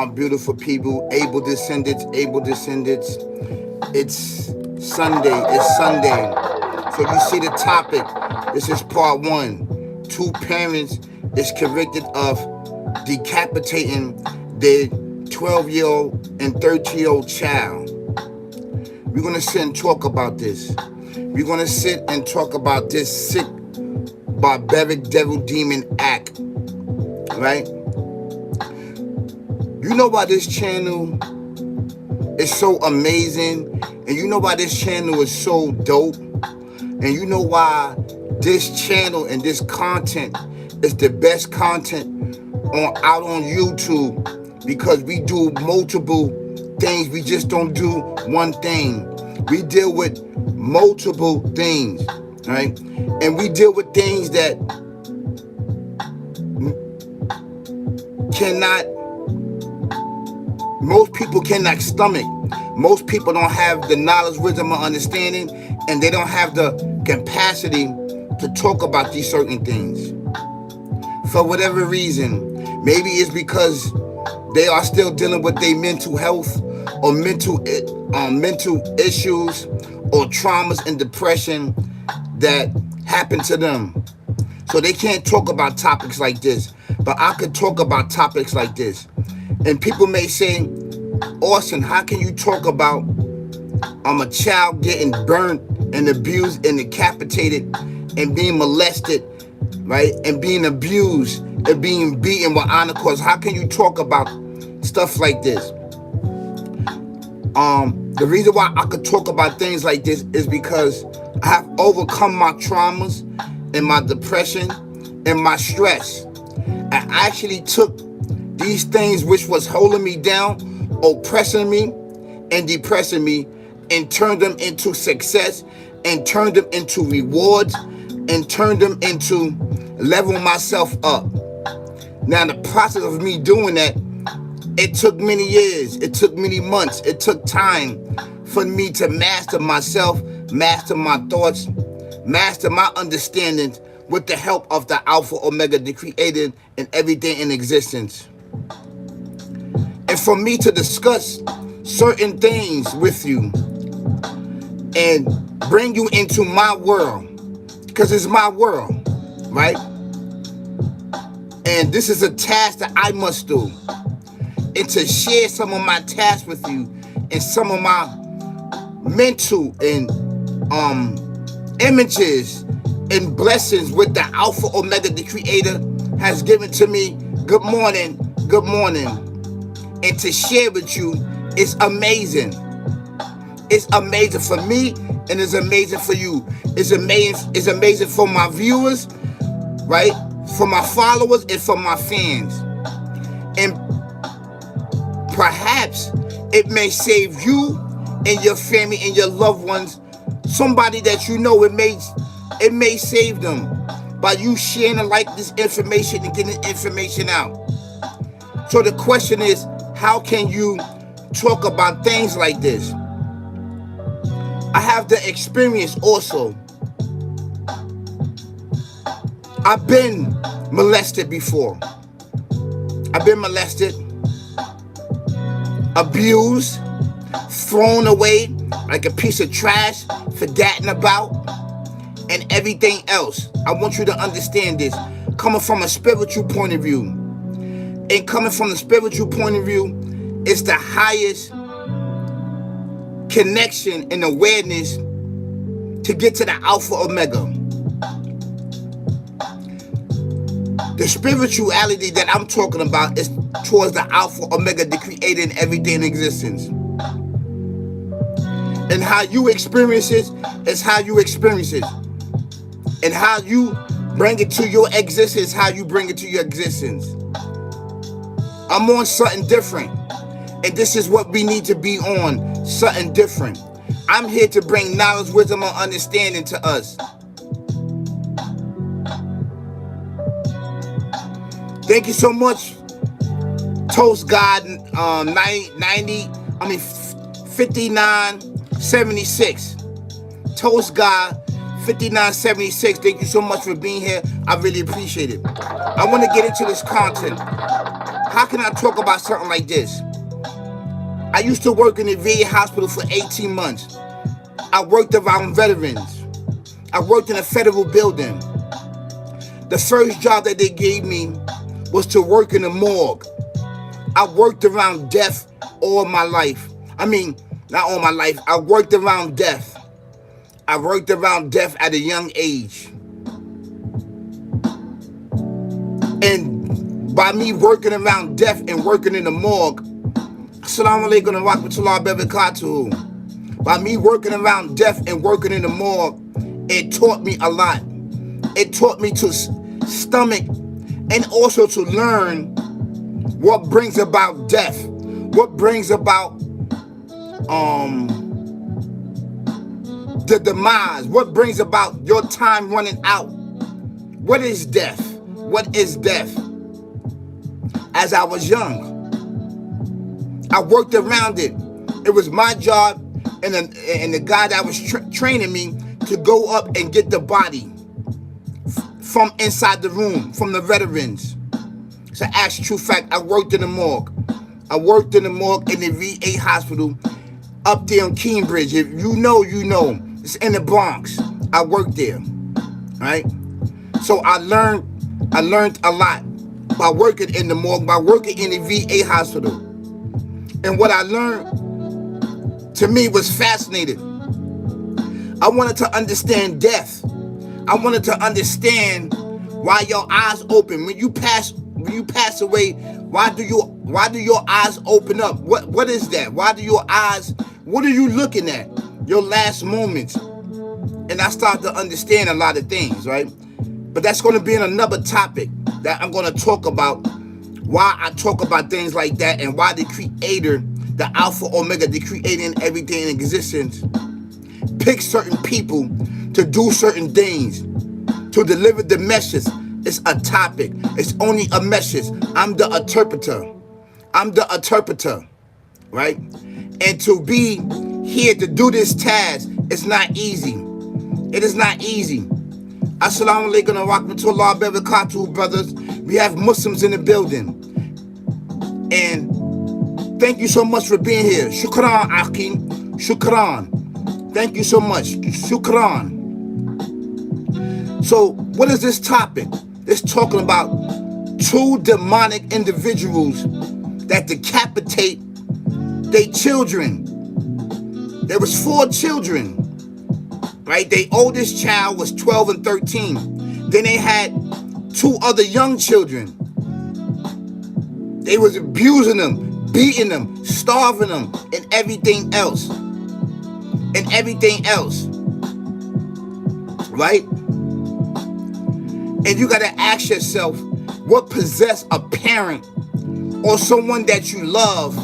Beautiful people, able descendants, able descendants. It's Sunday. It's Sunday. So you see the topic. This is part one. Two parents is convicted of decapitating their 12-year-old and 13-year-old child. We're going to sit and talk about this. We're going to sit and talk about this sick, barbaric devil demon act. Right? You know why this channel is so amazing, and you know why this channel is so dope, and you know why this channel and this content is the best content out on YouTube, because we do multiple things. We just don't do one thing. We deal with multiple things, right? And we deal with things that most people cannot stomach. Most people don't have the knowledge, wisdom, or understanding, and they don't have the capacity to talk about these certain things. For whatever reason, maybe it's because they are still dealing with their mental health or mental issues or traumas and depression that happened to them. So they can't talk about topics like this. But I could talk about topics like this. And people may say, Austin, how can you talk about a child getting burnt and abused and decapitated and being molested, right? And being abused and being beaten with honor cords? How can you talk about stuff like this? The reason why I could talk about things like this is because I have overcome my traumas and my depression and my stress. I actually took these things which was holding me down, oppressing me and depressing me, and turned them into success, and turned them into rewards, and turned them into leveling myself up. Now, the process of me doing that, it took many years, it took many months, it took time for me to master myself, master my thoughts, master my understandings with the help of the Alpha Omega, the Creator, and everything in existence. And for me to discuss certain things with you and bring you into my world, because it's my world, right? And this is a task that I must do. And to share some of my tasks with you and some of my mental and images and blessings with the Alpha Omega, the Creator, has given to me. Good morning, good morning. And to share with you is amazing. It's amazing for me, and it's amazing for you. It's amazing for my viewers, right? For my followers and for my fans. And perhaps it may save you and your family and your loved ones, somebody that you know. It may save them by you sharing and like this information and getting information out. So the question is, how can you talk about things like this? I have the experience also. I've been molested before. I've been molested, abused, thrown away like a piece of trash, forgotten about, and everything else. I want you to understand this, coming from a spiritual point of view. And coming from the spiritual point of view, it's the highest connection and awareness to get to the Alpha Omega. The spirituality that I'm talking about is towards the Alpha Omega, the Creator, and everything in existence. And how you experience it is how you experience it. And how you bring it to your existence, how you bring it to your existence. I'm on something different. And this is what we need to be on, something different. I'm here to bring knowledge, wisdom, and understanding to us. Thank you so much, Toast God 5976. Toast God 5976, thank you so much for being here. I really appreciate it. I want to get into this content. How can I talk about something like this? I used to work in the VA hospital for 18 months. I worked around veterans. I worked in a federal building. The first job that they gave me was to work in the morgue. I worked around death all my life. I mean, not all my life. I worked around death. I worked around death at a young age. And by me working around death and working in the morgue, Assalamu alaikum wa rahmatullahi wa barakatuh. By me working around death and working in the morgue, it taught me a lot. It taught me to stomach and also to learn what brings about death, what brings about the demise, what brings about your time running out. What is death? What is death? As I was young, I worked around it. It was my job and the guy that was training me to go up and get the body from inside the room, from the veterans. It's an actual true fact. I worked in the morgue. I worked in the morgue in the VA hospital up there on Cambridge. If you know, you know. It's in the Bronx. I worked there. Right? So I learned a lot by working in the morgue, by working in the VA hospital. And what I learned, to me, was fascinating. I wanted to understand death. I wanted to understand why your eyes open. When you pass away, why do your eyes open up? What is that? Why do your eyes, what are you looking at? Your last moments. And I started to understand a lot of things, right? But that's going to be in another topic that I'm going to talk about, why I talk about things like that and why the creator, the Alpha Omega, the creating everything in existence, pick certain people to do certain things, to deliver the message. It's a topic. It's only a message. I'm the interpreter. I'm the interpreter, right? And to be here to do this task, it's not easy. It is not easy. Assalamu alaikum wa rahmatullahi wa barakatuh, brothers. We have Muslims in the building. And thank you so much for being here. Shukran, Akim. Shukran. Thank you so much. Shukran. So, what is this topic? It's talking about two demonic individuals that decapitate their children. There was 4 children, right? Their oldest child was 12 and 13. Then they had 2 other young children. They was abusing them, beating them, starving them, and everything else. And everything else. Right? And you got to ask yourself, what possessed a parent or someone that you love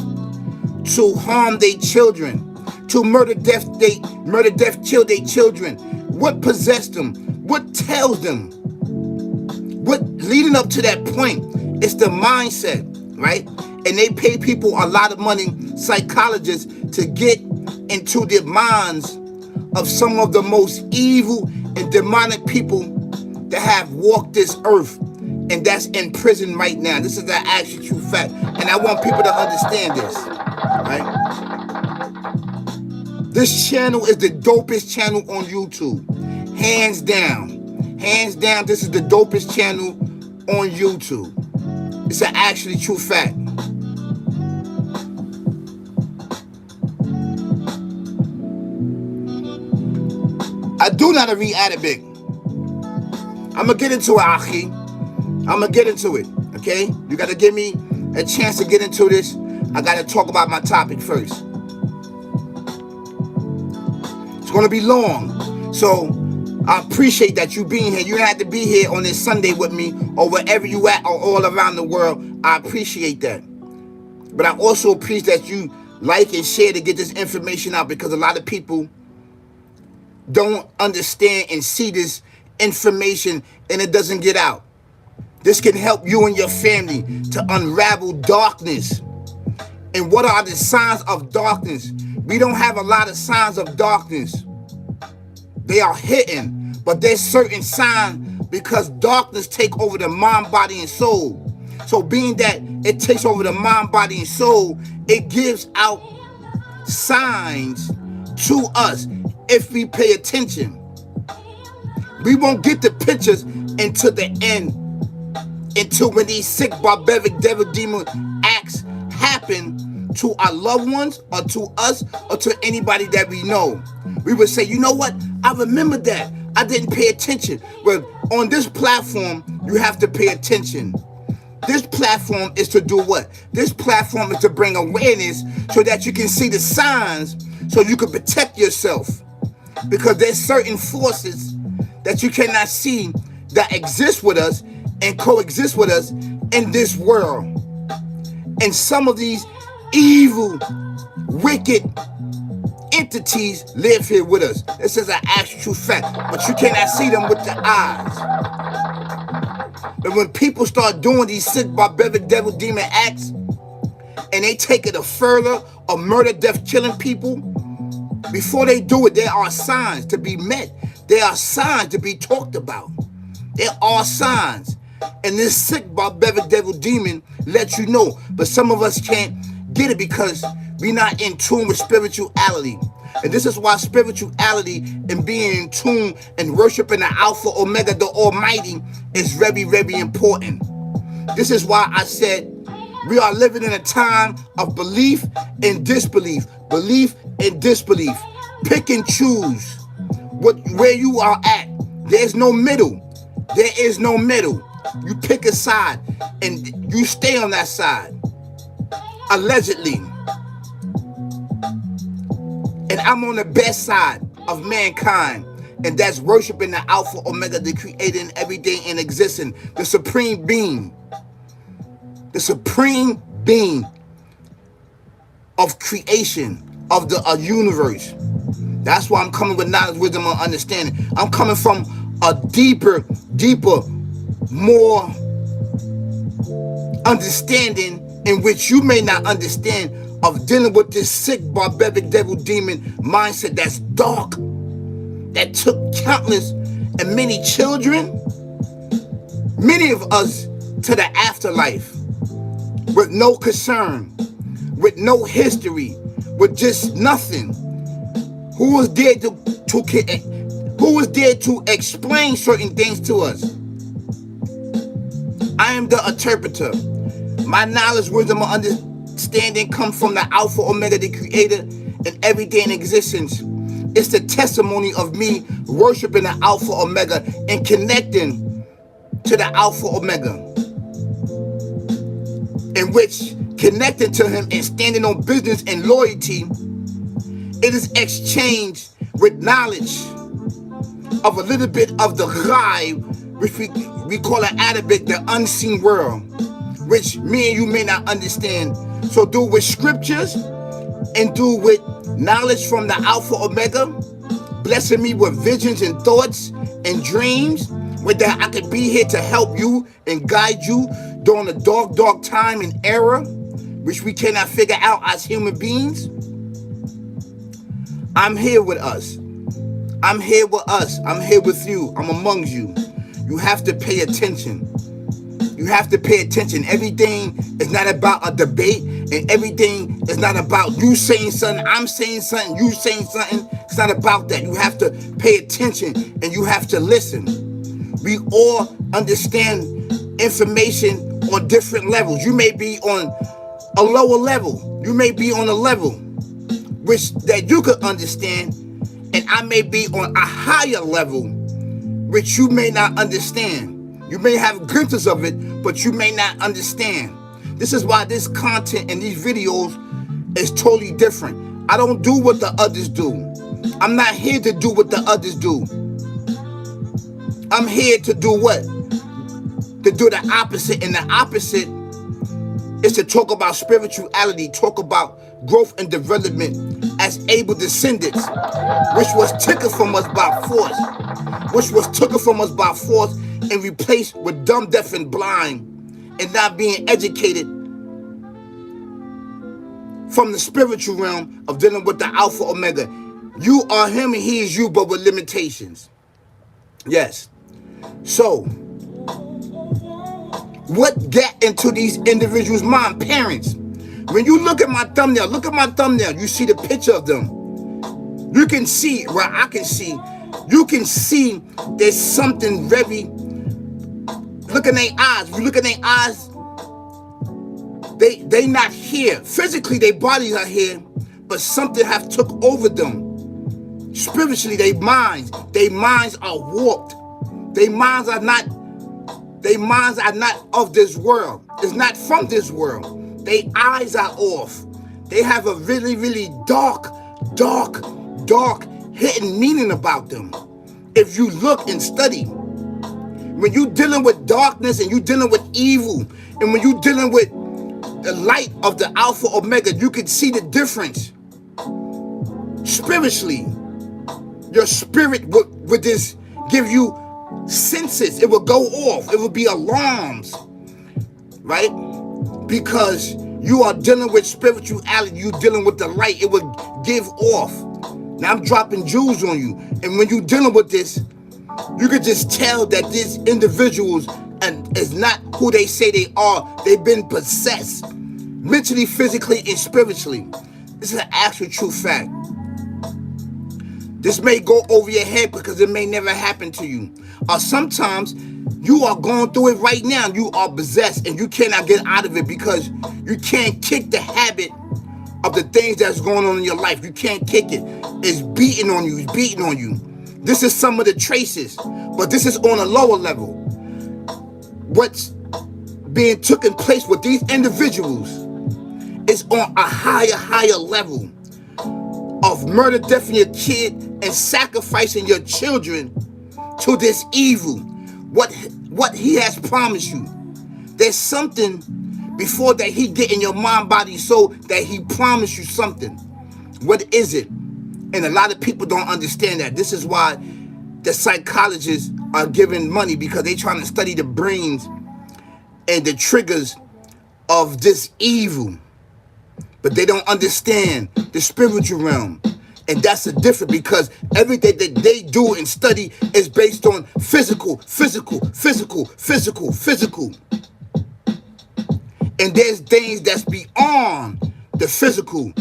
to harm their children, to kill their children? What possessed them? What tells them? What leading up to that point? It's the mindset, right? And they pay people a lot of money, psychologists, to get into the minds of some of the most evil and demonic people that have walked this earth, and that's in prison right now. This is the actual true fact, and I want people to understand this, right? This channel is the dopest channel on YouTube, hands down. Hands down, this is the dopest channel on YouTube. It's an actually true fact. I do not read Arabic. I'm going to get into it, Akhi. I'm going to get into it, okay? You got to give me a chance to get into this. I got to talk about my topic first. It's going to be long. So I appreciate that you being here. You don't have to be here on this Sunday with me or wherever you at or all around the world. I appreciate that. But I also appreciate that you like and share to get this information out, because a lot of people don't understand and see this information and it doesn't get out. This can help you and your family to unravel darkness. And what are the signs of darkness? We don't have a lot of signs of darkness. They are hidden, But there's certain signs because darkness take over the mind, body, and soul. So being that it takes over the mind, body, and soul, it gives out signs to us if we pay attention. We won't get the pictures until the end, until when these sick, barbaric, devil, demon acts happen to our loved ones or to us or to anybody that we know. We would say, you know what? I remember that. I didn't pay attention. Well, on this platform, you have to pay attention. This platform is to do what? This platform is to bring awareness so that you can see the signs so you can protect yourself. Because there's certain forces that you cannot see that exist with us and coexist with us in this world. And some of these evil, wicked entities live here with us. This is an actual fact, but you cannot see them with the eyes. But when people start doing these sick, barbaric, devil, demon acts, and they take it a further, or murder, death, killing people, before they do it, there are signs to be met. There are signs to be talked about. There are signs. And this sick, barbaric, devil, demon lets you know. But some of us can't get it because we're not in tune with spirituality. And this is why spirituality and being in tune and worshiping the Alpha, Omega, the Almighty is very, very important. This is why I said we are living in a time of belief and disbelief. Belief and disbelief. Pick and choose where you are at. There's no middle. There is no middle. You pick a side and you stay on that side. Allegedly. And I'm on the best side of mankind. And that's worshiping the Alpha, Omega, the creator and everything in existence. The supreme being. The supreme being of creation, of the universe. That's why I'm coming with knowledge, wisdom, and understanding. I'm coming from a deeper, more understanding in which you may not understand of dealing with this sick, barbaric, devil, demon mindset that's dark, that took countless and many children, many of us, to the afterlife with no concern, with no history, with just nothing. Who was there to explain certain things to us? I am the interpreter. My knowledge, wisdom, and understanding come from the Alpha, Omega, the creator, and everything in existence. It's the testimony of me worshiping the Alpha, Omega, and connecting to the Alpha, Omega. In which connecting to him and standing on business and loyalty, it is exchanged with knowledge of a little bit of the ghaib, which we call in Arabic the unseen world, which me and you may not understand. So do with scriptures and do with knowledge from the Alpha, Omega, blessing me with visions and thoughts and dreams, with that I could be here to help you and guide you during a dark time and era, which we cannot figure out as human beings. I'm here with us. I'm here with us. I'm here with you. I'm amongst you. You have to pay attention. You have to pay attention. Everything is not about a debate, and everything is not about you saying something, I'm saying something, you saying something. It's not about that. You have to pay attention and you have to listen. We all understand information on different levels. You may be on a lower level. You may be on a level which that you could understand, and I may be on a higher level which you may not understand. You may have glimpses of it, but you may not understand. This is why this content and these videos is totally different. I don't do what the others do. I'm not here to do what the others do. I'm here to do what? To do the opposite. And the opposite is to talk about spirituality, talk about growth and development as able descendants, which was taken from us by force, and replaced with dumb, deaf, and blind, and not being educated from the spiritual realm of dealing with the Alpha, Omega. You are him and he is you, but with limitations. Yes. So, what get into these individuals' mind? Parents. When you look at my thumbnail, you see the picture of them. You can see, well, I can see, you can see there's something very, look in their eyes. If you look at their eyes, they not here. Physically, their bodies are here, but something have took over them. Spiritually, their minds are warped. Their minds are not of this world. It's not from this world. Their eyes are off. They have a really, really dark hidden meaning about them. If you look and study, when you dealing with darkness and you dealing with evil, and when you dealing with the light of the Alpha Omega, you can see the difference. Spiritually, your spirit would just give you senses. It will go off. It will be alarms, right? Because you are dealing with spirituality. You dealing with the light. It will give off. Now I'm dropping jewels on you. And when you're dealing with this, you can just tell that these individuals and is not who they say they are. They've been possessed mentally, physically, and spiritually. This is an actual true fact. This may go over your head because it may never happen to you. Or sometimes you are going through it right now. You are possessed and you cannot get out of it because you can't kick the habit of the things that's going on in your life. You can't kick it. It's beating on you. It's beating on you. This is some of the traces, but this is on a lower level. What's being taken place with these individuals is on a higher level of murder, death in your kid, and sacrificing your children to this evil. What he has promised you. There's something before that he get in your mind, body, soul, that he promised you something. What is it? And a lot of people don't understand that. This is why the psychologists are giving money, because they're trying to study the brains and the triggers of this evil. But they don't understand the spiritual realm. And that's the difference, because everything that they do and study is based on physical. And there's things that's beyond the physical,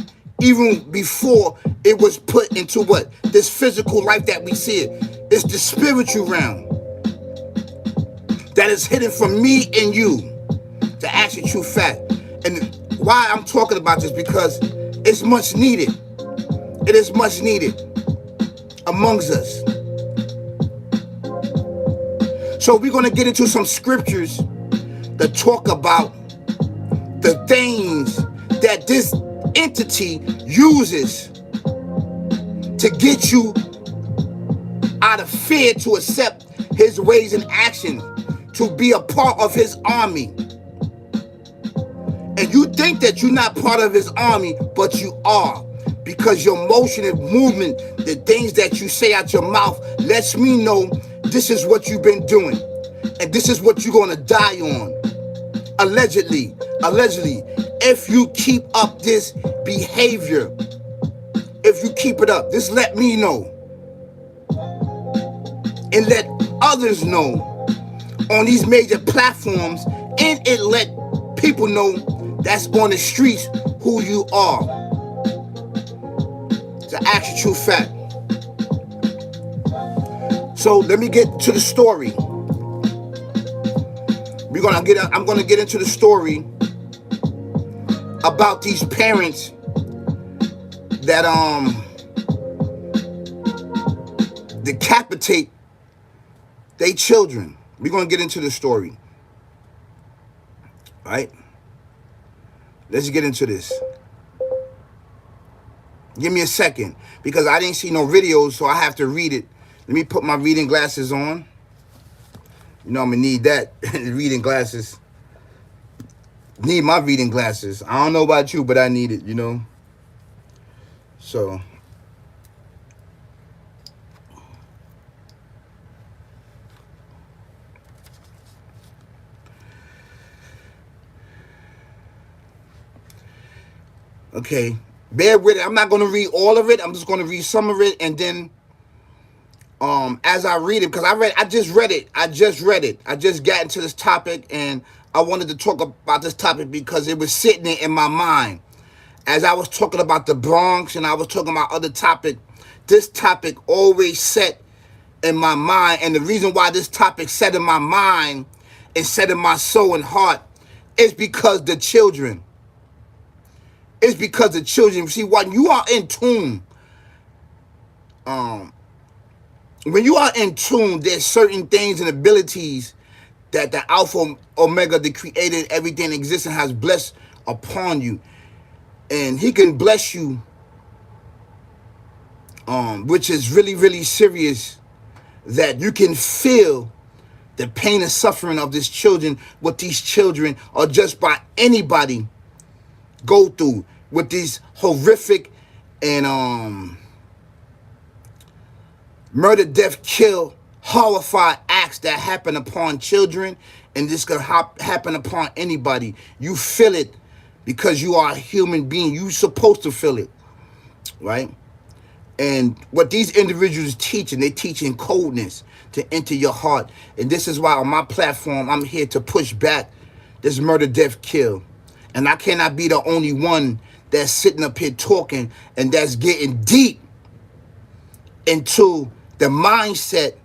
even before it was put into what? This physical life that we see it. It's the spiritual realm that is hidden from me and you. The actual true fact. And why I'm talking about this, because it's much needed. It is much needed amongst us. So we're going to get into some scriptures that talk about the things that this entity uses to get you out of fear to accept his ways and actions, to be a part of his army. And you think that you're not part of his army, but you are. Because your motion and movement, the things that you say out your mouth, lets me know this is what you've been doing. And this is what you're going to die on. Allegedly. If you keep up this behavior, if you keep it up, this let me know. And let others know on these major platforms. And it let people know that's on the streets who you are. It's an actual true fact. So let me get to the story. I'm gonna get into the story about these parents that decapitate their children. We're gonna get into the story. All right? Let's get into this. Give me a second, because I didn't see no videos, so I have to read it. Let me put my reading glasses on. You know I'm gonna need that. Reading glasses. Need my reading glasses. I don't know about you, but I need it, you know. So. Okay. Bear with it. I'm not going to read all of it. I'm just going to read some of it, and then as I read it, because I just read it. I just got into this topic, and I wanted to talk about this topic because it was sitting in my mind. As I was talking about the Bronx and I was talking about other topic, this topic always set in my mind. And the reason why this topic set in my mind and set in my soul and heart is because the children. It's because the children. See, when you are in tune, there's certain things and abilities that the Alpha Omega, the Creator, everything existing, has blessed upon you. And he can bless you, which is really, really serious, that you can feel the pain and suffering of these children, what these children, or just by anybody, go through with these horrific and murder, death, kill, horrified acts that happen upon children, and this could happen upon anybody. You feel it because you are a human being. You're supposed to feel it, right? And what these individuals teaching, they teaching coldness to enter your heart. And this is why on my platform, I'm here to push back this murder, death, kill. And I cannot be the only one that's sitting up here talking and that's getting deep into the mindset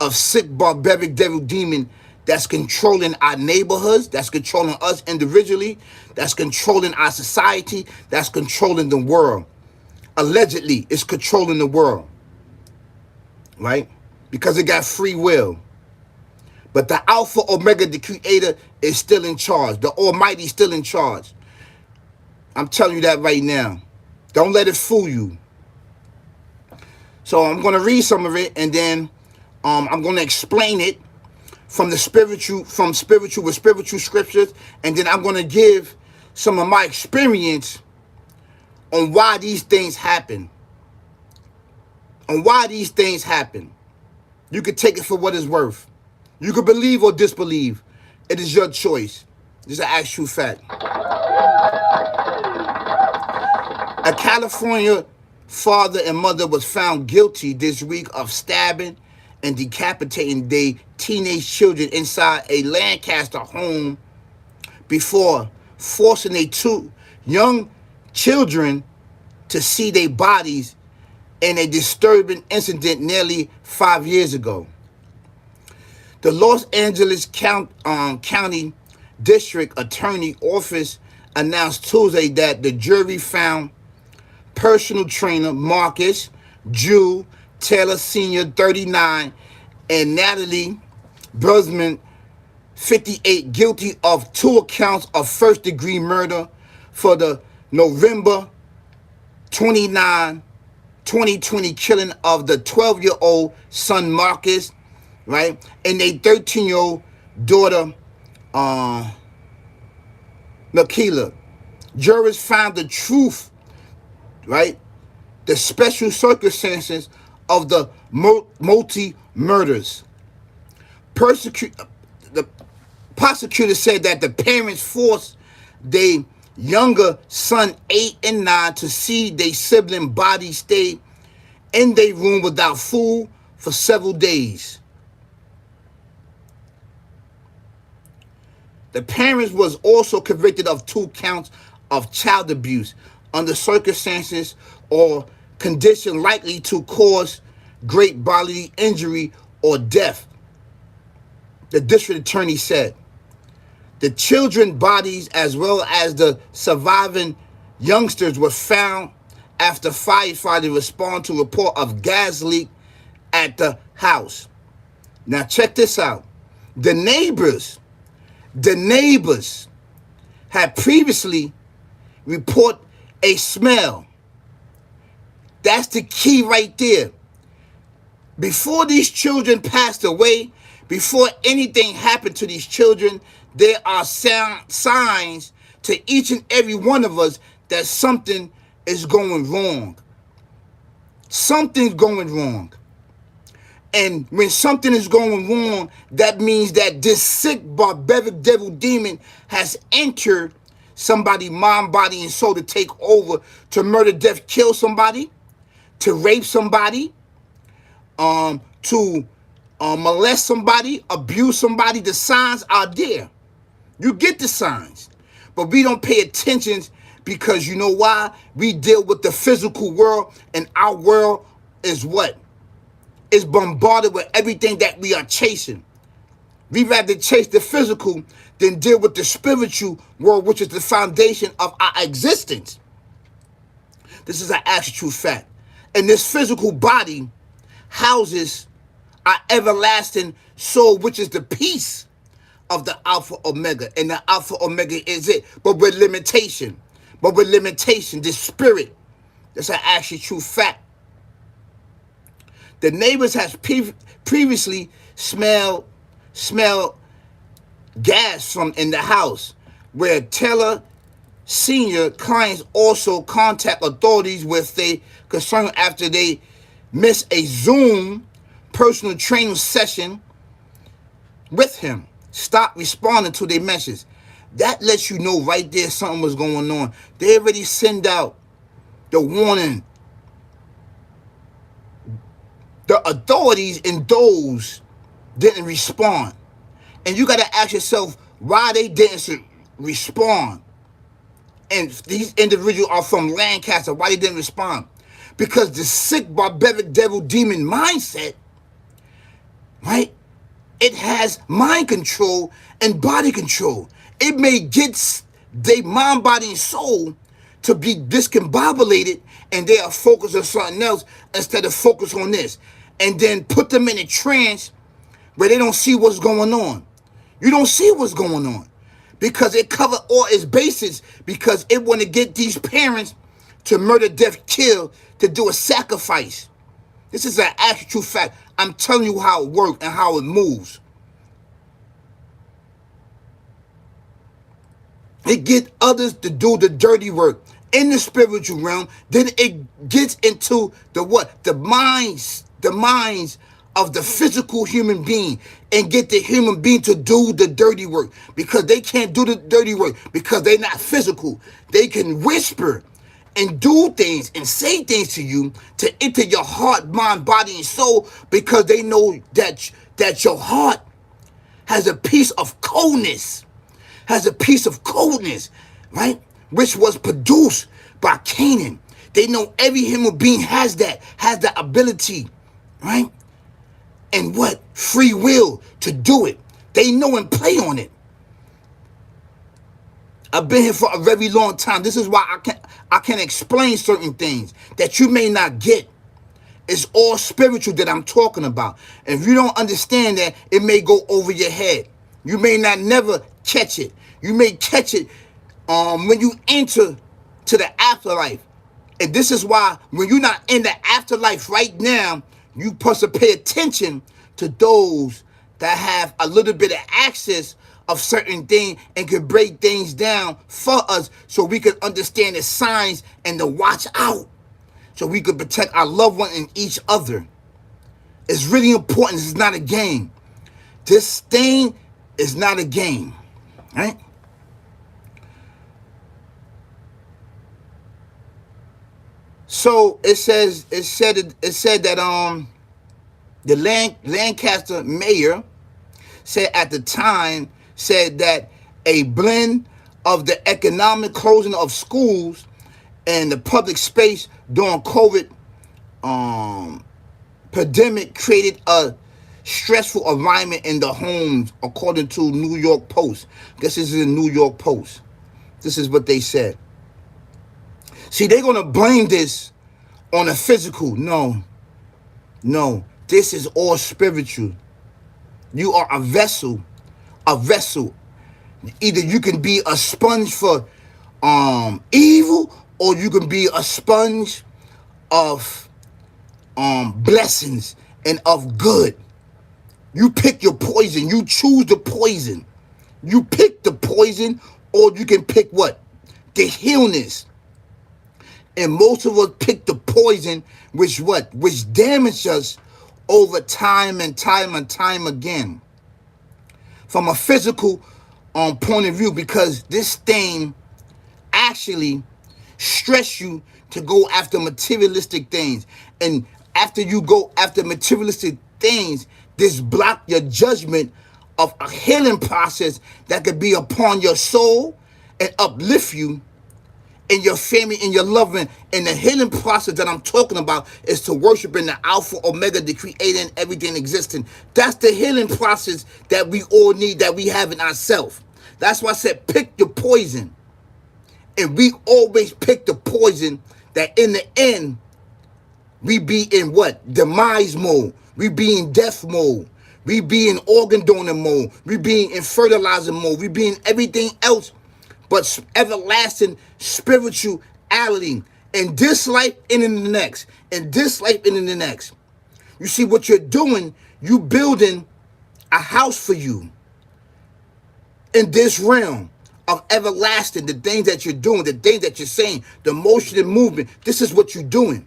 of sick, barbaric devil demon that's controlling our neighborhoods, that's controlling us individually, that's controlling our society, that's controlling the world. Allegedly, it's controlling the world, right? Because it got free will. But the Alpha Omega, the Creator, is still in charge. The Almighty is still in charge. I'm telling you that right now. Don't let it fool you. So I'm going to read some of it, and then I'm going to explain it from spiritual scriptures, and then I'm going to give some of my experience on why these things happen. On why these things happen. You can take it for what it's worth. You can believe or disbelieve. It is your choice. This is an actual fact. A California father and mother was found guilty this week of stabbing and decapitating their teenage children inside a Lancaster home before forcing their two young children to see their bodies in a disturbing incident nearly 5 years ago. The Los Angeles County District Attorney Office announced Tuesday that the jury found personal trainer Marcus Jew Taylor Sr., 39, and Natalie Brusman, 58, guilty of 2 counts of first-degree murder for the November 29, 2020 killing of the 12-year-old son Marcus, right, and a 13-year-old daughter, Nakila. Jurors found the truth, right, the special circumstances of the multi-murders. The prosecutor said that the parents forced their younger son, 8 and 9, to see their sibling body stay in their room without food for several days. The parents was also convicted of 2 counts of child abuse under circumstances or condition likely to cause great bodily injury or death, the district attorney said. The children's bodies, as well as the surviving youngsters, were found after firefighters responded to a report of gas leak at the house. Now check this out. The neighbors had previously reported a smell. That's the key right there. Before these children passed away, before anything happened to these children, there are signs to each and every one of us that something is going wrong. Something's going wrong. And when something is going wrong, that means that this sick, barbaric devil demon has entered somebody's mind, body, and soul to take over, to murder, death, kill somebody, to rape somebody, to molest somebody, abuse somebody. The signs are there. You get the signs. But we don't pay attention because you know why? We deal with the physical world, and our world is what? Is bombarded with everything that we are chasing. We rather chase the physical than deal with the spiritual world, which is the foundation of our existence. This is an actual fact. And this physical body houses our everlasting soul, which is the peace of the Alpha Omega. And the Alpha Omega is it. But with limitation. This spirit. That's an actual true fact. The neighbors has previously smelled gas from in the house, where Taylor senior clients also contact authorities with their concern after they miss a Zoom personal training session with him. Stop responding to their messages. That lets you know right there something was going on. They already send out the warning. The authorities and those didn't respond. And you got to ask yourself why they didn't respond. And these individuals are from Lancaster. Why they didn't respond? Because the sick, barbaric, devil, demon mindset, right? It has mind control and body control. It may get their mind, body, and soul to be discombobulated, and they are focused on something else instead of focus on this. And then put them in a trance where they don't see what's going on. You don't see what's going on because it covered all its bases, because it want to get these parents to murder, death, kill, to do a sacrifice. This is an actual fact. I'm telling you how it works and how it moves. It gets others to do the dirty work in the spiritual realm. Then it gets into the what? The minds of the physical human being, and get the human being to do the dirty work, because they can't do the dirty work because they're not physical. They can whisper and do things and say things to you to enter your heart, mind, body, and soul, because they know that your heart has a piece of coldness, right? Which was produced by Canaan. They know every human being has the ability, right? And what? Free will to do it. They know and play on it. I've been here for a very long time. This is why I can explain certain things that you may not get. It's all spiritual that I'm talking about. And if you don't understand that, it may go over your head. You may not never catch it. You may catch it when you enter to the afterlife. And this is why when you're not in the afterlife right now, you supposed to pay attention to those that have a little bit of access of certain things and can break things down for us, so we can understand the signs and to watch out, so we can protect our loved one and each other. It's really important. This is not a game. This thing is not a game, right? So it said that the Lancaster mayor said at the time that a blend of the economic closing of schools and the public space during COVID pandemic created a stressful environment in the homes, according to New York Post. I guess this is in New York Post. This is what they said. See, they're going to blame this on the physical. No. This is all spiritual. You are a vessel. Either you can be a sponge for evil, or you can be a sponge of blessings and of good. You pick your poison. You choose the poison. You pick the poison, or you can pick what? The healness. And most of us pick the poison, which damage us over time and time again. From a physical point of view, because this thing actually stress you to go after materialistic things. And after you go after materialistic things, this block your judgment of a healing process that could be upon your soul and uplift you and your family and your loved one. And the healing process that I'm talking about is to worship in the Alpha, Omega, the Creator, and everything existing. That's the healing process that we all need, that we have in ourselves. That's why I said pick your poison. And we always pick the poison that in the end, we be in what? Demise mode. We be in death mode. We be in organ donor mode. We be in fertilizer mode. We be in everything else but everlasting spirituality in this life and in the next. In this life and in the next. You see what you're doing, you building a house for you in this realm of everlasting. The things that you're doing, the things that you're saying, the motion and movement, this is what you're doing.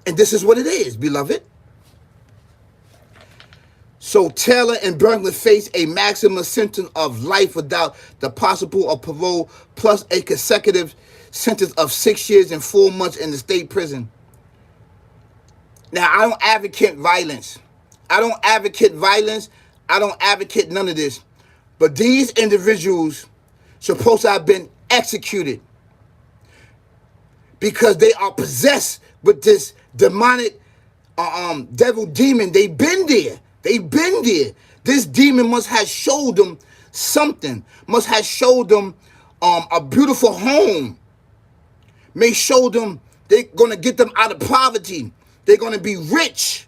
And this is what it is, beloved. So Taylor and Berkeley face a maximum sentence of life without the possible of parole, plus a consecutive sentence of 6 years and 4 months in the state prison. Now, I don't advocate violence. I don't advocate none of this. But these individuals supposed to have been executed because they are possessed with this demonic devil demon. They've been there. This demon must have showed them something. Must have showed them a beautiful home. May show them they're going to get them out of poverty. They're going to be rich.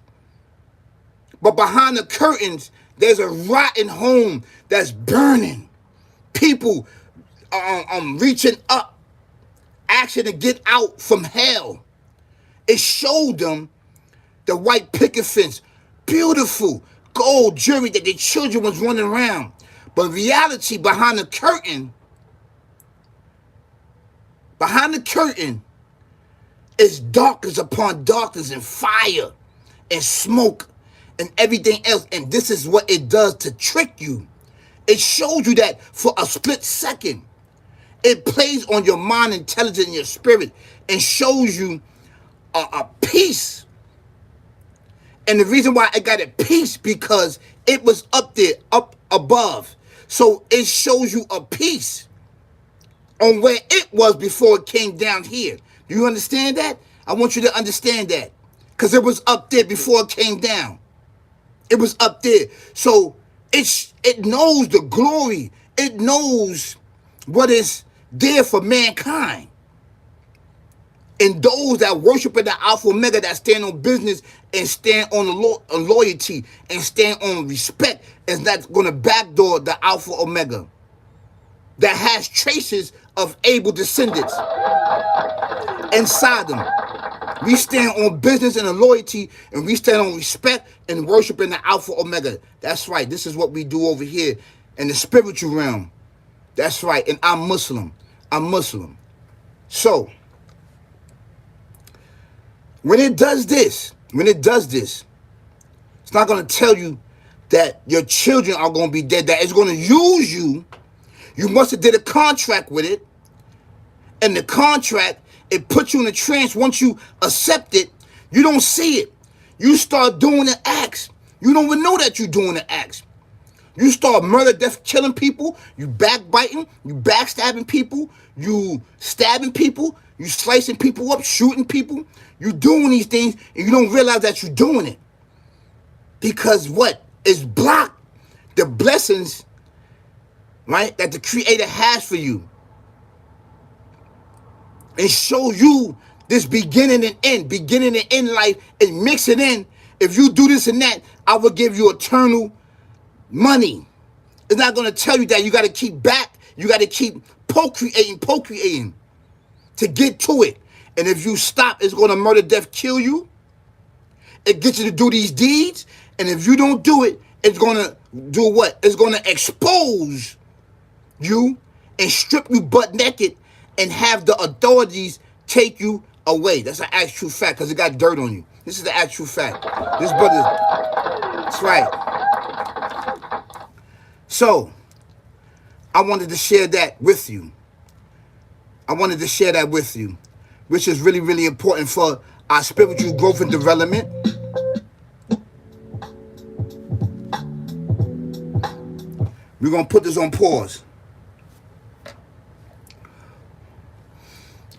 But behind the curtains, there's a rotten home that's burning. People reaching up, asking to get out from hell. It showed them the white picket fence, beautiful gold jewelry that their children was running around. But reality behind the curtain is darkness upon darkness and fire and smoke and everything else. And this is what it does to trick you. It shows you that for a split second. It plays on your mind, intelligence, and your spirit and shows you a peace. And the reason why it got a peace because it was up there, up above. So it shows you a peace on where it was before it came down here. Do you understand that? I want you to understand that. Because it was up there before it came down. It was up there. So it knows the glory. It knows what is there for mankind. And those that worship in the Alpha Omega, that stand on business and stand on loyalty and stand on respect, is not going to backdoor the Alpha Omega that has traces of able descendants inside them. We stand on business and loyalty, and we stand on respect and worship in the Alpha Omega. That's right. This is what we do over here in the spiritual realm. That's right. And I'm Muslim. So, when it does this, it's not going to tell you that your children are going to be dead, that it's going to use you. You must have did a contract with it. And the contract, it puts you in a trance. Once you accept it, you don't see it. You start doing the acts. You don't even know that you're doing the acts. You start murder, death, killing people. You backbiting. You backstabbing people. You stabbing people. You slicing people up, shooting people. You doing these things, and you don't realize that you're doing it. Because what? It's blocked. The blessings, right, that the Creator has for you. And show you this beginning and end life, and mix it in. If you do this and that, I will give you eternal money. It's not going to tell you that you got to keep back. You got to keep procreating to get to it. And if you stop, it's going to murder, death, kill you. It gets you to do these deeds. And if you don't do it, it's going to do what? It's going to expose you and strip you butt naked and have the authorities take you away. That's an actual fact because it got dirt on you. This is the actual fact. This brother, that's right. So, I wanted to share that with you. Which is really, really important for our spiritual growth and development. We're going to put this on pause.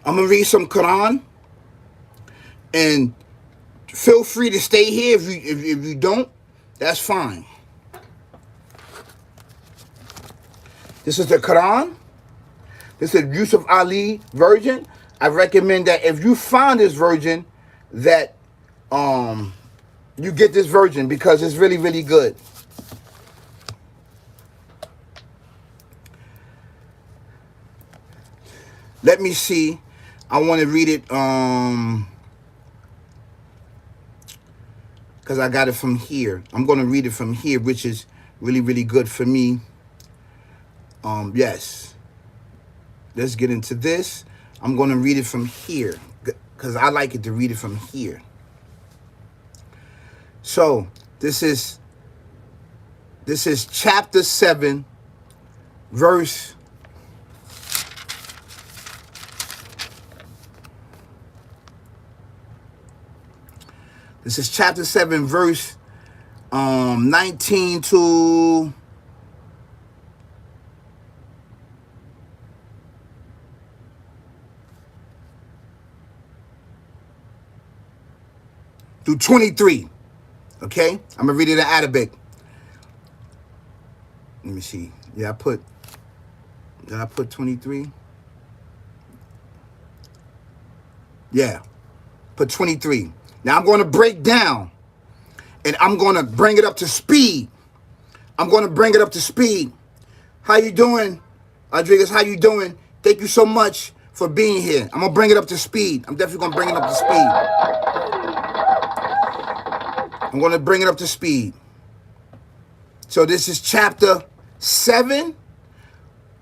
I'm going to read some Quran. And feel free to stay here. If you don't, that's fine. This is the Quran. This is the Yusuf Ali version. I recommend that if you find this version, that you get this version because it's really, really good. Let me see. I want to read it because I got it from here. I'm going to read it from here, which is really, really good for me. Yes. Let's get into this. I'm going to read it from here because I like it to read it from here. So this is chapter 7, verse. This is chapter 7, verse 19 to 23. Okay? I'm going to read it in Arabic. Let me see. Yeah, did I put 23? Yeah, put 23. Now I'm going to break down and I'm going to bring it up to speed. I'm going to bring it up to speed. How you doing, Rodriguez? How you doing? Thank you so much for being here. I'm going to bring it up to speed. I'm definitely going to bring it up to speed. I'm going to bring it up to speed. So this is chapter 7,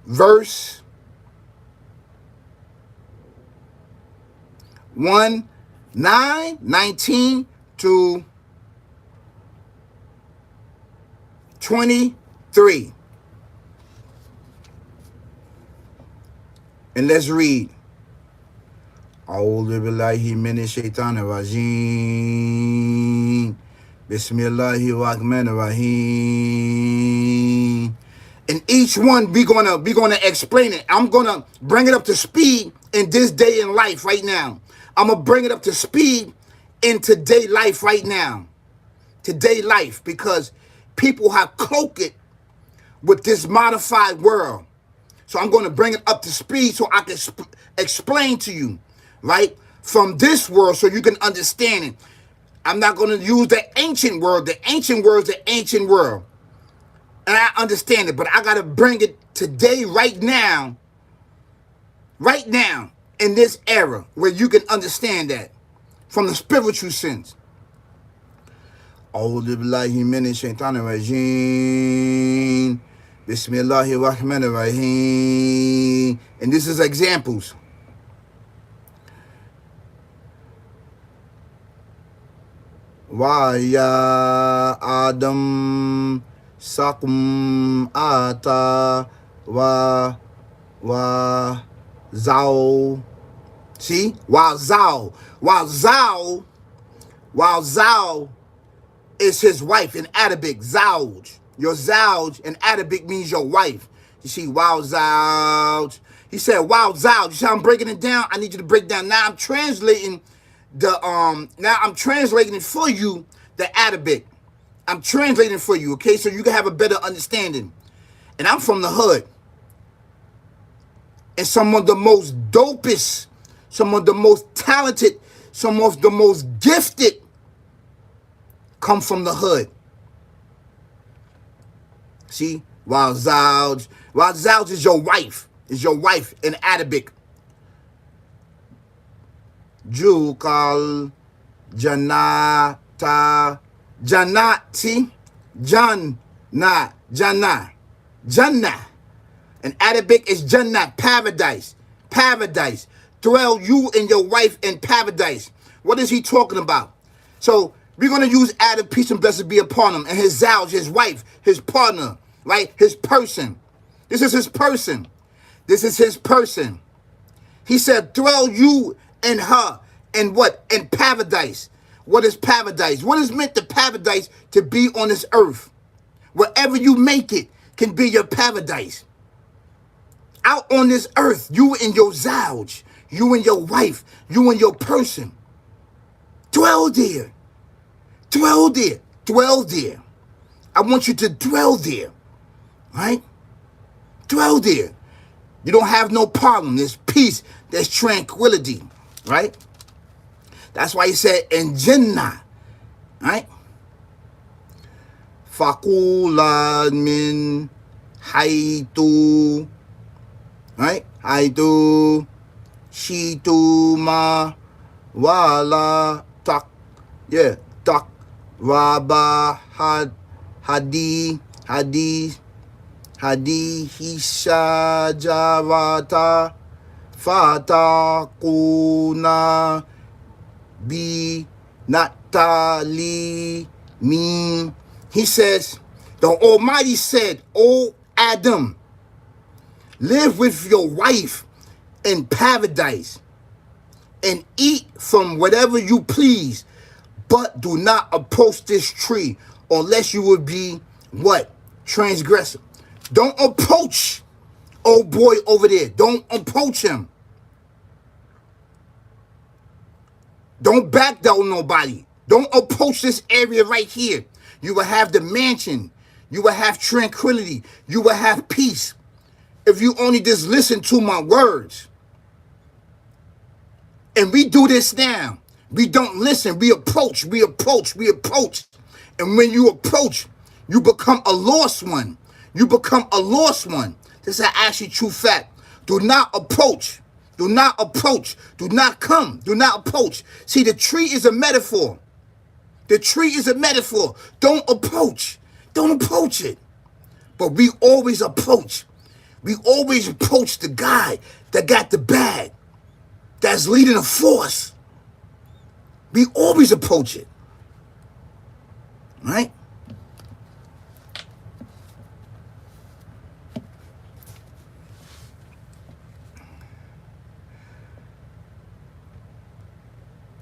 verse 19 to 23. And let's read. A'udhu billahi minash shaitanir rajim. Bismillahir rahmanir rahim. And each one we're gonna explain it. I'm gonna bring it up to speed in this day in life right now. I'm gonna bring it up to speed in today life right now. Today life, because people have cloaked it with this modified world. So I'm going to bring it up to speed so I can explain to you, right, from this world so you can understand it. I'm not going to use the ancient world. The ancient world is the ancient world. And I understand it, but I got to bring it today, right now, in this era where you can understand that from the spiritual sense. A'udhu billahi minash shaitanir rajim. Bismillahir rahmanir rahim. And this is examples. Wa ya Adam sakum ata wa zao. See? Wa zao is his wife in Arabic. Zawj. Your zawj in Arabic means your wife. You see, wow, zawj. He said, wow, zawj. You see how I'm breaking it down? I need you to break down. Now I'm translating it for you, the Arabic. I'm translating it for you, okay? So you can have a better understanding. And I'm from the hood. And some of the most dopest, some of the most talented, some of the most gifted come from the hood. See? While zawj is your wife. Is your wife in Arabic. Jukal Jannata Jannat. See? Jannah. In Arabic is Jannah, paradise. Paradise. Dwell you and your wife in paradise. What is he talking about? So we're going to use Adam, peace and blessings be upon him, and his zawj, his wife, his partner, right? His person. This is his person. This is his person. He said, dwell you and her and what? And paradise. What is paradise? What is meant to paradise? To be on this earth. Wherever you make it can be your paradise. Out on this earth, you and your zouj, you and your wife, you and your person. Dwell there. Dwell there. Dwell there. I want you to dwell there. Right? Dwell there. You don't have no problem. There's peace. There's tranquility. Right? That's why he said, in Jannah. Right? Fakula min haitu. Right? Haitu shituma wala tak. Yeah. Tak raba hadi hishajarata fatakuna bi natali min. He says, the Almighty said, O Adam, live with your wife in paradise and eat from whatever you please, but do not approach this tree unless you will be what? Transgressor. Don't approach old boy over there. Don't approach him. Don't back down nobody. Don't approach this area right here. You will have the mansion. You will have tranquility. You will have peace. If you only just listen to my words. And we do this now. We don't listen. We approach. And when you approach, you become a lost one. You become a lost one. This is actually true fact. Do not approach. Do not approach. Do not come. Do not approach. See, the tree is a metaphor. The tree is a metaphor. Don't approach. Don't approach it. But we always approach. We always approach the guy that got the bag, that's leading a force. We always approach it. Right?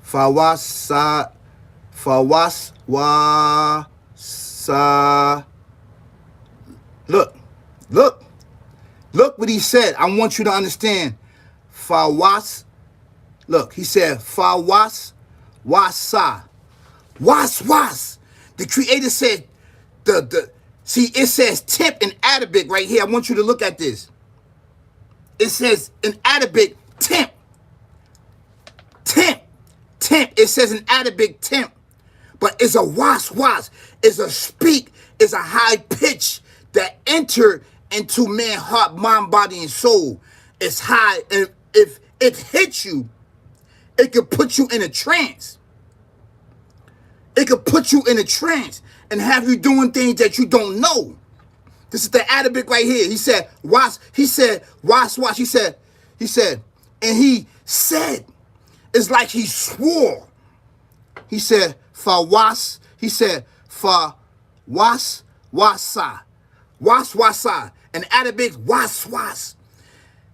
Fawasa. Look what he said. I want you to understand. Look, he said wasa. Was. The Creator said see, it says temp in Arabic right here. I want you to look at this. It says in Arabic temp. It says in Arabic temp. But it's a was. It's a speak. It's a high pitch that enter into man's heart, mind, body, and soul. It's high. And if it hits you, it could put you in a trance. It could put you in a trance and have you doing things that you don't know. This is the Arabic right here. He said, was. He said, was. He said, and he said, it's like he swore. He said, was. He said, wasa. And Arabic, was.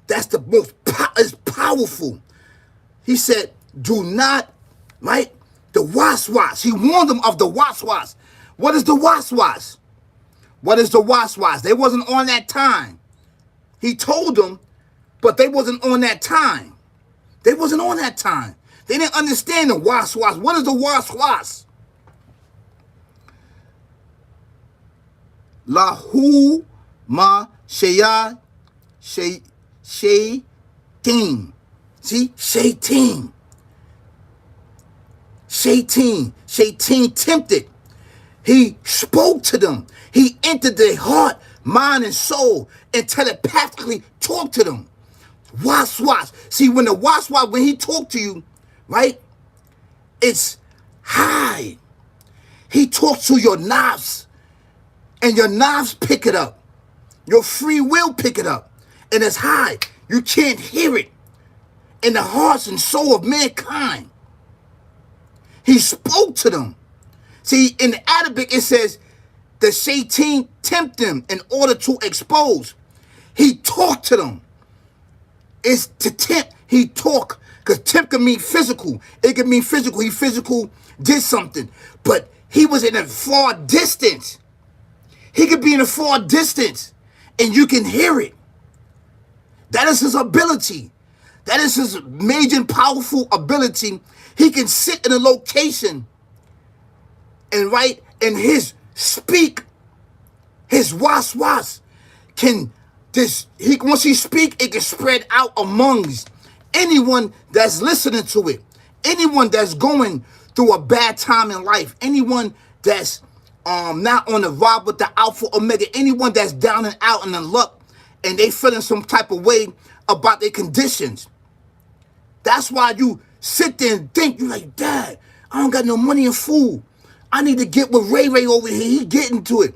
That's the most, it's powerful. He said, do not, right? The was. He warned them of the was. What is the was? What is the was? They wasn't on that time. He told them, but they wasn't on that time. They wasn't on that time. They didn't understand the was. What is the was? Lahu ma shayat shaytin. See? Shaytin tempted. He spoke to them. He entered their heart, mind, and soul and telepathically talked to them. Was. See, when the was, when he talked to you, right? It's high. He talks to your knobs, and your knobs pick it up. Your free will pick it up. And it's high. You can't hear it in the hearts and soul of mankind. He spoke to them. See, in the Arabic, it says the shaitan tempt them in order to expose. He talked to them. It's to tempt. He talked Because tempt can mean physical. It can mean physical. He physical did something. But he was in a far distance. He could be in a far distance. And you can hear it. That is his ability. That is his major and powerful ability. He can sit in a location and write, and his speak, his was can once he speak, it can spread out amongst anyone that's listening to it, anyone that's going through a bad time in life, anyone that's not on the ride with the Alpha Omega, anyone that's down and out in the luck and they feeling some type of way about their conditions. That's why you sit there and think, you're like, Dad, I don't got no money and food. I need to get with Ray over here. He getting to it.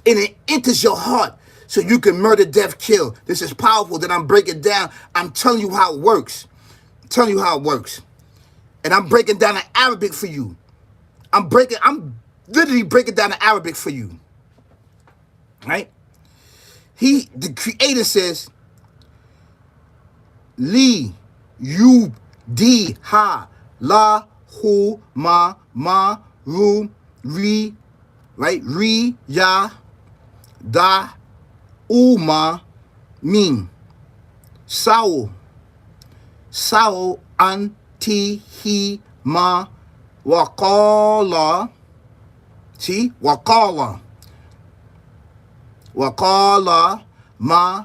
And it enters your heart so you can murder, death, kill. This is powerful that I'm breaking down. I'm telling you how it works. I'm telling you how it works. And I'm breaking down the Arabic for you. I'm literally breaking down the Arabic for you. Right? The creator says, Li, you, di, ha, la, hu, ma, ru, ri, right? Ri, ya, da, uma, min. Sao, anti, hi, ma, waqala. See? Waqala. Waqala, ma,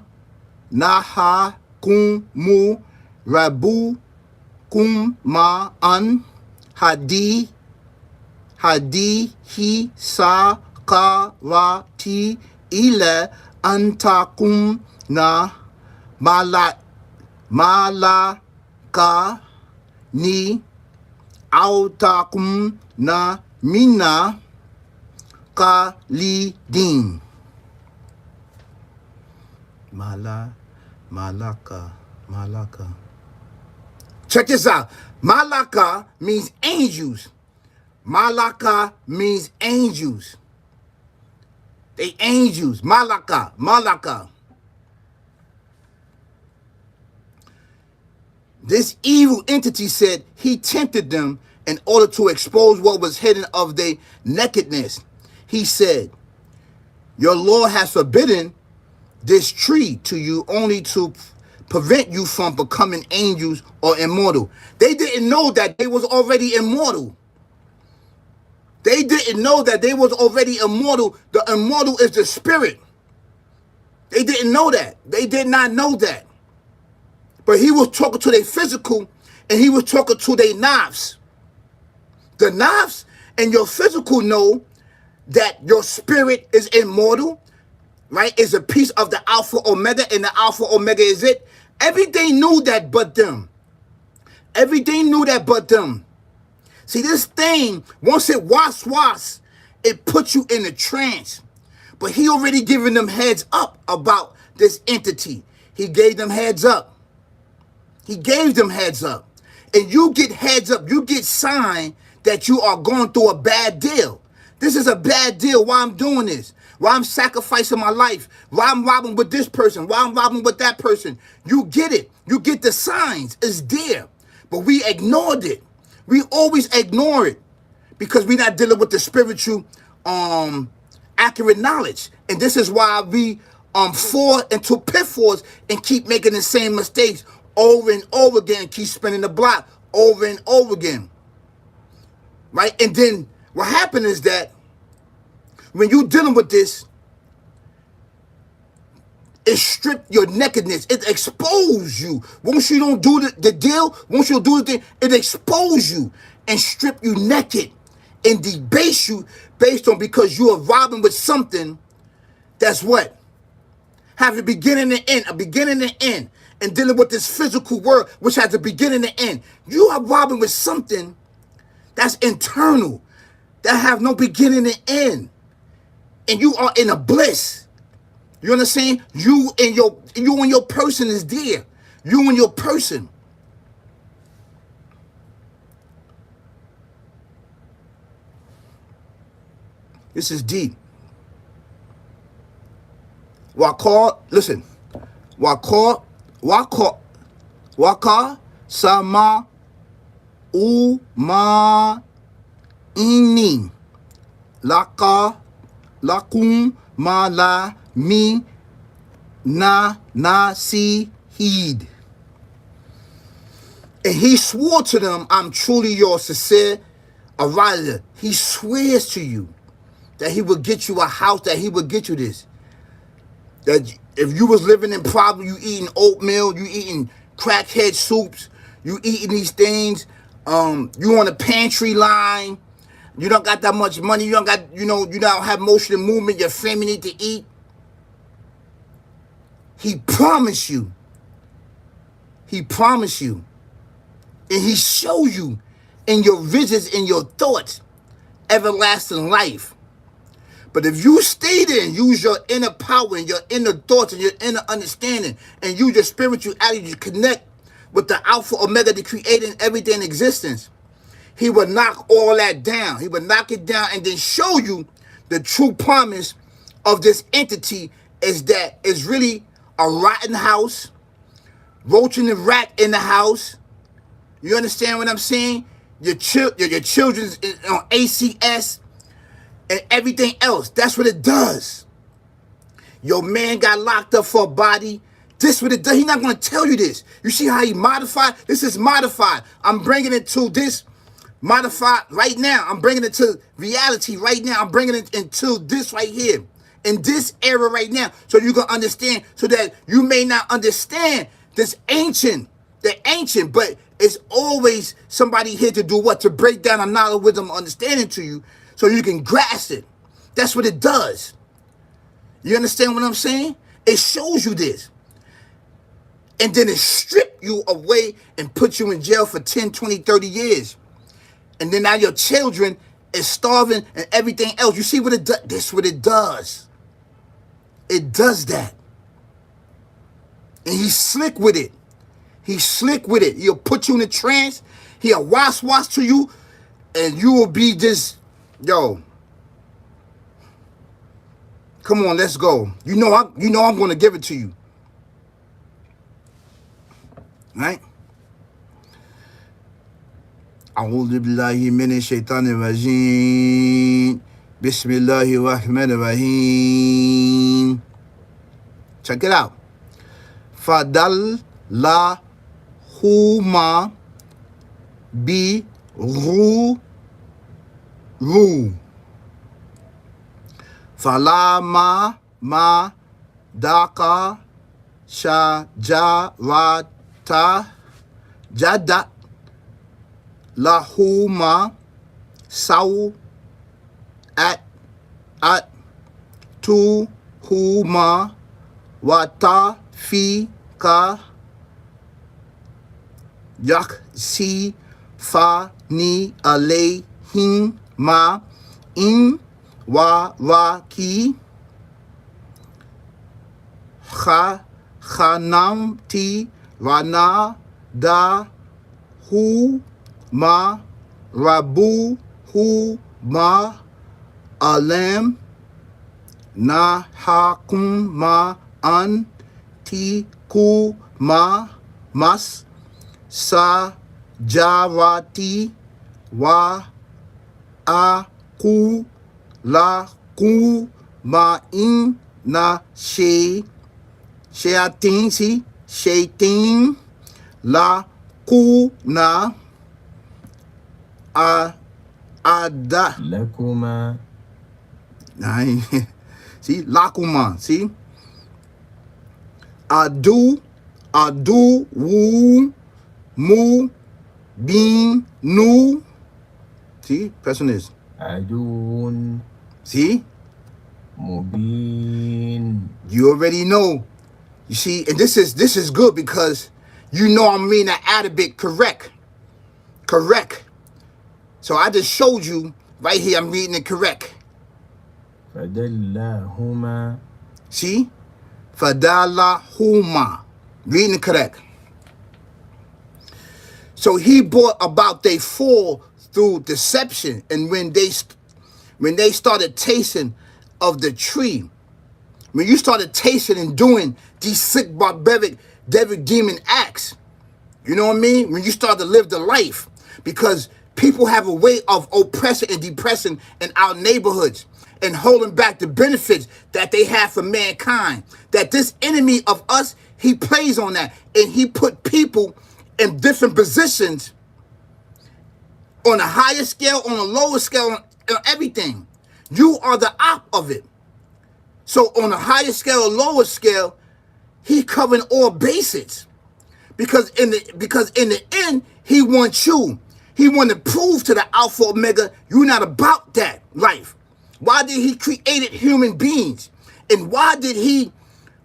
naha, kum, mu, rabu, kum, ma, an, hadi, hi, sa, ka, wa, ti, ila, antakum, na, malaka, ni, autakum, na, mina, kalidin. Malaka. Check this out. Malaka means angels. Malaka means angels. They angels. Malaka. This evil entity said he tempted them in order to expose what was hidden of their nakedness. He said, your Lord has forbidden this tree to you only to prevent you from becoming angels or immortal. They didn't know that they was already immortal. They didn't know that they was already immortal. The immortal is the spirit. They didn't know that. They did not know that. But he was talking to their physical and he was talking to their nafs. The nafs and your physical know that your spirit is immortal, right? Is a piece of the Alpha Omega, and the Alpha Omega is it. Everything knew that but them. Everything knew that but them. See, this thing, once it was, it puts you in a trance. But he already given them heads up about this entity. He gave them heads up. He gave them heads up. And you get heads up. You get sign that you are going through a bad deal. This is a bad deal. Why I'm doing this? Why I'm sacrificing my life? Why I'm robbing with this person? Why I'm robbing with that person? You get it. You get the signs. It's there. But we ignored it. We always ignore it because we're not dealing with the spiritual, accurate knowledge. And this is why we fall into pitfalls and keep making the same mistakes over and over again. Keep spinning the block over and over again. Right? And then what happened is that when you're dealing with this, it stripped your nakedness. It exposed you. Once you don't do the deal, once you do the thing, it expose you and strip you naked and debase you based on because you are robbing with something that's what? Have a beginning and end, a beginning and end. And dealing with this physical world, which has a beginning and end. You are robbing with something that's internal, that have no beginning and end. And you are in a bliss. You understand? You and your person is there. You and your person. This is deep. Waka sama uma ini laka lakum mala mi na nasi heed. And he swore to them, I'm truly your sincere advisor. He swears to you that he will get you a house, that he will get you this. That if you was living in poverty, you eating oatmeal, you eating crackhead soups, you eating these things, you on a pantry line, you don't got that much money, you don't got, you don't have motion and movement, your family need to eat. He promised you. He promised you. And he show you in your visions, in your thoughts, everlasting life. But if you stay there and use your inner power and your inner thoughts and your inner understanding and use your spirituality to connect with the Alpha Omega, the creating everything in existence, he will knock all that down. He will knock it down and then show you the true promise of this entity is that it's really a rotten house, roach and rat in the house. You understand what I'm saying? Your children's on ACS and everything else. That's what it does. Your man got locked up for a body. This what it does. He's not going to tell you this. You see how he modified? This is modified. I'm bringing it to this modified right now. I'm bringing it to reality right now. I'm bringing it into this right here. In this era right now. So you can understand. So that you may not understand this ancient. The ancient. But it's always somebody here to do what? To break down a knowledge, wisdom, understanding to you. So you can grasp it. That's what it does. You understand what I'm saying? It shows you this. And then it strips you away and puts you in jail for 10, 20, 30 years. And then now your children is starving and everything else. You see what it does? This is what it does. It does that. And he's slick with it. He's slick with it. He'll put you in a trance. He'll wash to you. And you will be just, yo. Come on, let's go. You know I'm going to give it to you. Right? أعوذ بالله من الشيطان الرجيم بسم الله الرحمن الرحيم. Check it out. فَدَلَّهُمَا بِغُرُورٍ فَلَمَّا مَا ذَاقَا شَجَرَةَ جَدَتْ لَهُمَا سَوْءَتُهُمَا وَطَفِقَا يَخْصِفَانِ عَلَيْهِمَا إِنْ وَرَاقِ خَنَمْتِ وَنَادَاهُمَا رَبُّهُمَا أَلَمْ نَنْهَكُمَا عَنْ تِلْكُمَا الشَّجَرَةِ وَأَقُولُ لَكُمَا إِنَّ الشَّيْطَانَ لَكُمَا عَدُوٌّ لكما see, lakuma, see? Adu mu bin nu. See, person is. عدو See? مبين. You already know. You see, and this is good because you know I'm reading the Arabic correct. Correct. So I just showed you right here, I'm reading it correct. فدلهما See? Fadalahuma. Reading it correct. So he brought about they fall through deception. And when they started tasting of the tree, when you started tasting and doing these sick, barbaric, devil, demon acts, You know what I mean? When you start to live the life, because people have a way of oppressing and depressing in our neighborhoods and holding back the benefits that they have for mankind. That this enemy of us, he plays on that, and he put people in different positions on a higher scale, on a lower scale, on everything. You are the op of it. So on a higher scale or lower scale, he covering all bases. Because in the end, he wants you. He want to prove to the Alpha Omega, you're not about that life. Why did he create human beings? And why did he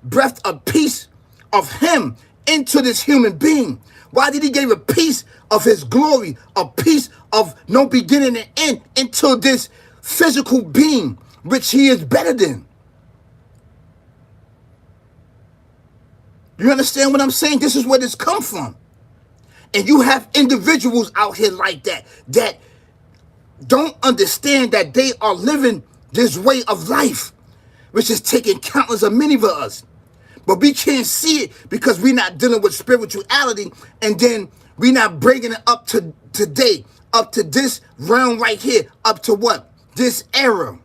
breath a piece of him into this human being? Why did he give a piece of his glory, a piece of no beginning and end into this physical being, which he is better than? You understand what I'm saying? This is where this come from. And you have individuals out here like that don't understand that they are living this way of life, which is taking countless of many of us. But we can't see it because we're not dealing with spirituality, and then we're not bringing it up to today, up to this realm right here, up to what? This era.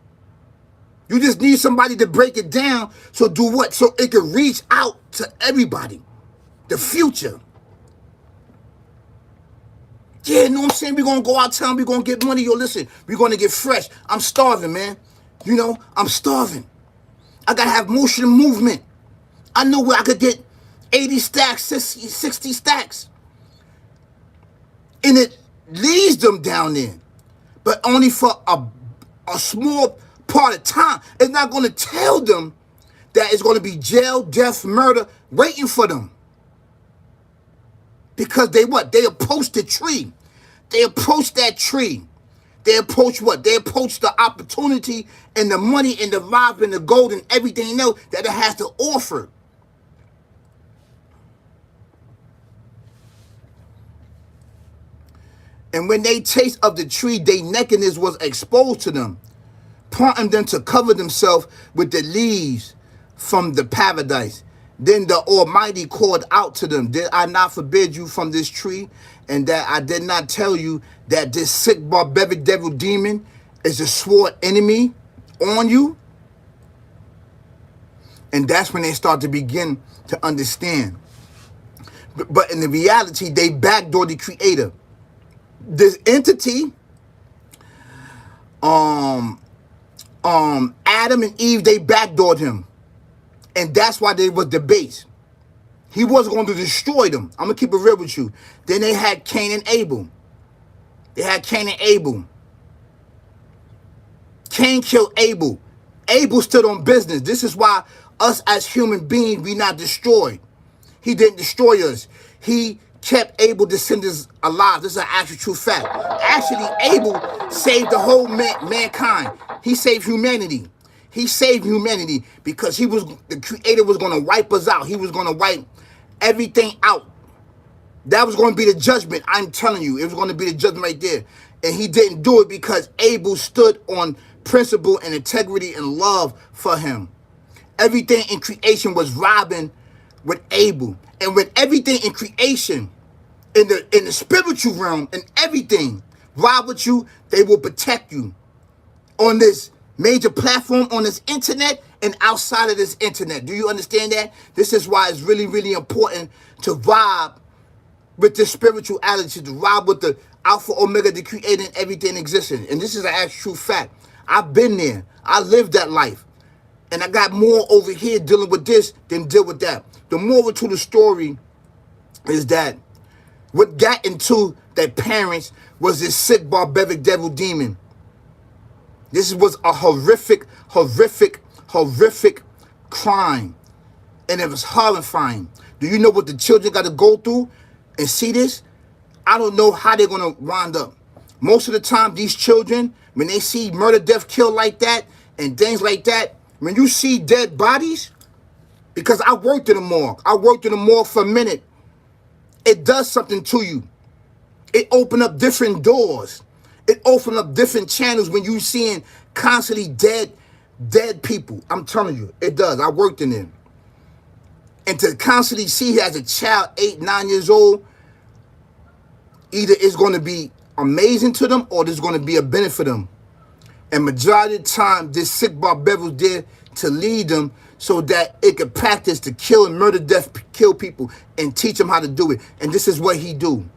You just need somebody to break it down. So do what? So it can reach out to everybody. The future. Yeah, you know what I'm saying? We're going to go out town. We're going to get money. Yo, listen, we're going to get fresh. I'm starving, man. You know, I'm starving. I got to have motion and movement. I know where I could get 80 stacks, 60 stacks. And it leads them down there. But only for a small part of time. It's not going to tell them that it's going to be jail, death, murder waiting for them. Because they what? They approach the tree. They approach that tree. They approach what? They approach the opportunity and the money and the vibe and the gold and everything else that it has to offer. And when they taste of the tree, their nakedness was exposed to them, prompting them to cover themselves with the leaves from the paradise. Then the Almighty called out to them, did I not forbid you from this tree? And that I did not tell you that this sick barbaric devil demon is a sworn enemy on you? And that's when they start to begin to understand. But in the reality, they backdoor the creator. This entity, Adam and Eve, they backdoored him. And that's why they was debates. He wasn't going to destroy them. I'm going to keep it real with you. Then they had Cain and Abel. Cain killed Abel. Abel stood on business. This is why us as human beings, we not destroyed. He didn't destroy us. He kept Abel's descendants alive. This is an actual true fact. Actually, Abel saved the whole mankind. He saved humanity. He saved humanity because the creator was going to wipe us out. He was going to wipe everything out. That was going to be the judgment. I'm telling you, it was going to be the judgment right there. And he didn't do it because Abel stood on principle and integrity and love for him. Everything in creation was robbing with Abel. And with everything in creation, in the spiritual realm, and everything rob with you, they will protect you. On this major platform, on this internet, and outside of this internet. Do you understand that? This is why it's really, really important to vibe with the spirituality, to vibe with the Alpha Omega, the creator, and everything existing. And this is an actual fact. I've been there. I lived that life. And I got more over here dealing with this than deal with that. The moral to the story is that what got into their parents was this sick, barbaric devil demon. This was a horrific crime. And it was horrifying. Do you know what the children got to go through and see this? I don't know how they're going to wind up. Most of the time, these children, when they see murder, death, kill like that, and things like that, when you see dead bodies, because I worked in the morgue. I worked in the morgue for a minute. It does something to you. It opened up different doors. It opened up different channels when you seeing constantly dead people. I'm telling you, it does. I worked in them. And to constantly see as a child, 8, 9 years old, Either it's going to be amazing to them or there's going to be a benefit for them. And majority of the time, this sick Bob Bevel's there to lead them so that it could practice to kill and murder, death, kill people, and teach them how to do it. And this is what he do.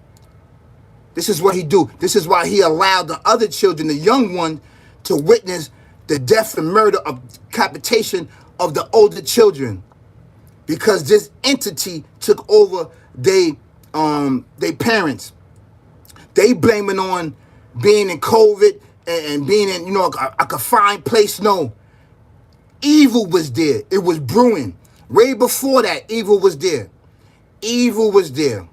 This is what he do. This is why he allowed the other children, the young one, to witness the death and murder of decapitation of the older children. Because this entity took over they parents. They blaming on being in COVID and being in, a confined place. No. Evil was there. It was brewing. Way before that, evil was there. Evil was there.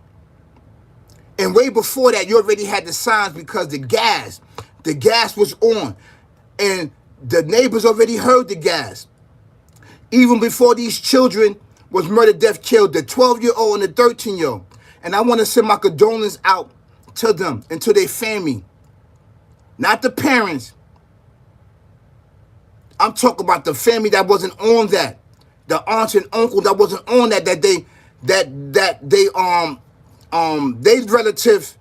And way before that, you already had the signs because the gas was on. And the neighbors already heard the gas. Even before these children was murdered, death, killed, the 12-year-old and the 13-year-old. And I want to send my condolences out to them and to their family. Not the parents. I'm talking about the family that wasn't on that. The aunts and uncle that wasn't on that, they relative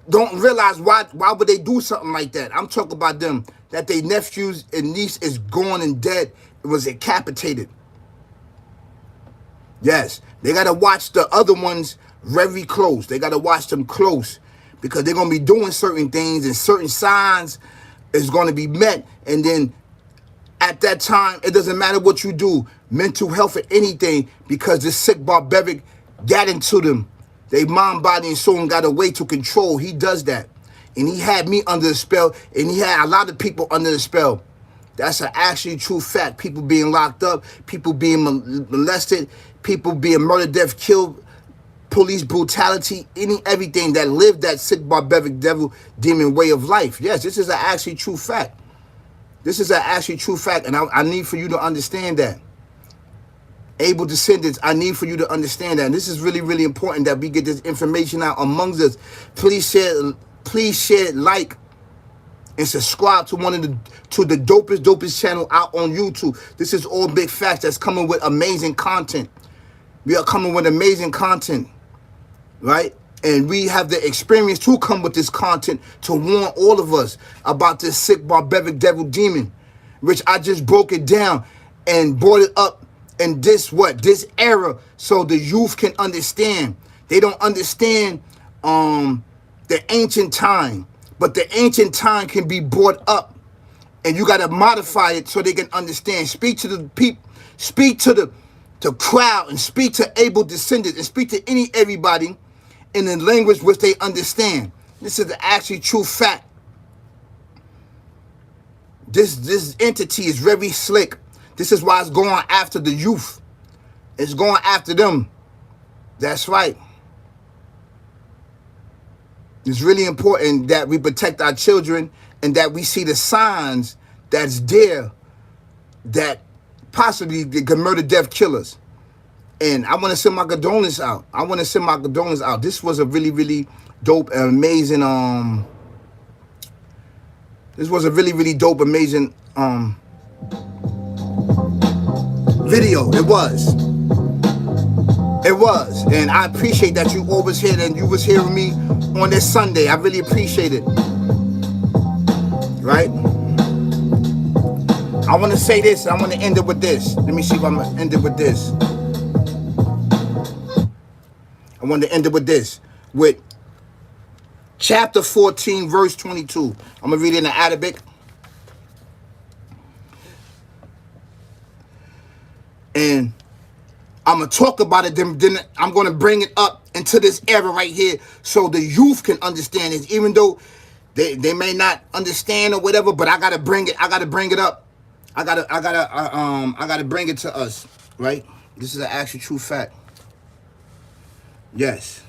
don't realize why would they do something like that. I'm talking about them, that their nephews and niece is gone and dead. It was decapitated. Yes, they got to watch the other ones very close. They got to watch them close because they're going to be doing certain things and certain signs is going to be met. And then at that time, it doesn't matter what you do, mental health or anything, because this sick barbaric got into them. They mind, body, and soul and got a way to control. He does that. And he had me under the spell, and he had a lot of people under the spell. That's an actually true fact. People being locked up, people being molested, people being murdered, death, killed, police brutality, everything that lived that sick, barbaric, devil, demon way of life. Yes, this is an actually true fact. This is an actually true fact, and I need for you to understand that. Able descendants, I need for you to understand that. And this is really, really important that we get this information out amongst us. Please share, like, and subscribe to the dopest channel out on YouTube. This is all big facts that's coming with amazing content. We are coming with amazing content, right? And we have the experience to come with this content to warn all of us about this sick, barbaric devil demon, which I just broke it down and brought it up in this era so the youth can understand. They don't understand the ancient time, but the ancient time can be brought up, and you got to modify it so they can understand. Speak to the people, speak to the crowd, and speak to able descendants, and speak to everybody in the language which they understand. This is the actually true fact. This entity is very slick. This is why it's going after the youth. It's going after them. That's right. It's really important that we protect our children and that we see the signs that's there that possibly can murder, death, killers. And I want to send my condolences out. This was a really, really dope and amazing, video. It was. And I appreciate that you all was here and you was here with me on this Sunday. I really appreciate it. Right? I want to say this. I want to end it with this. Let me see if I'm going to end it with this. I want to end it with this. With chapter 14, verse 22. I'm going to read it in the Arabic. And I'm going to talk about it. Then I'm going to bring it up into this era right here so the youth can understand it. Even though they may not understand or whatever, but I got to bring it. I got to bring it up. I got to bring it to us, right? This is an actual true fact. Yes.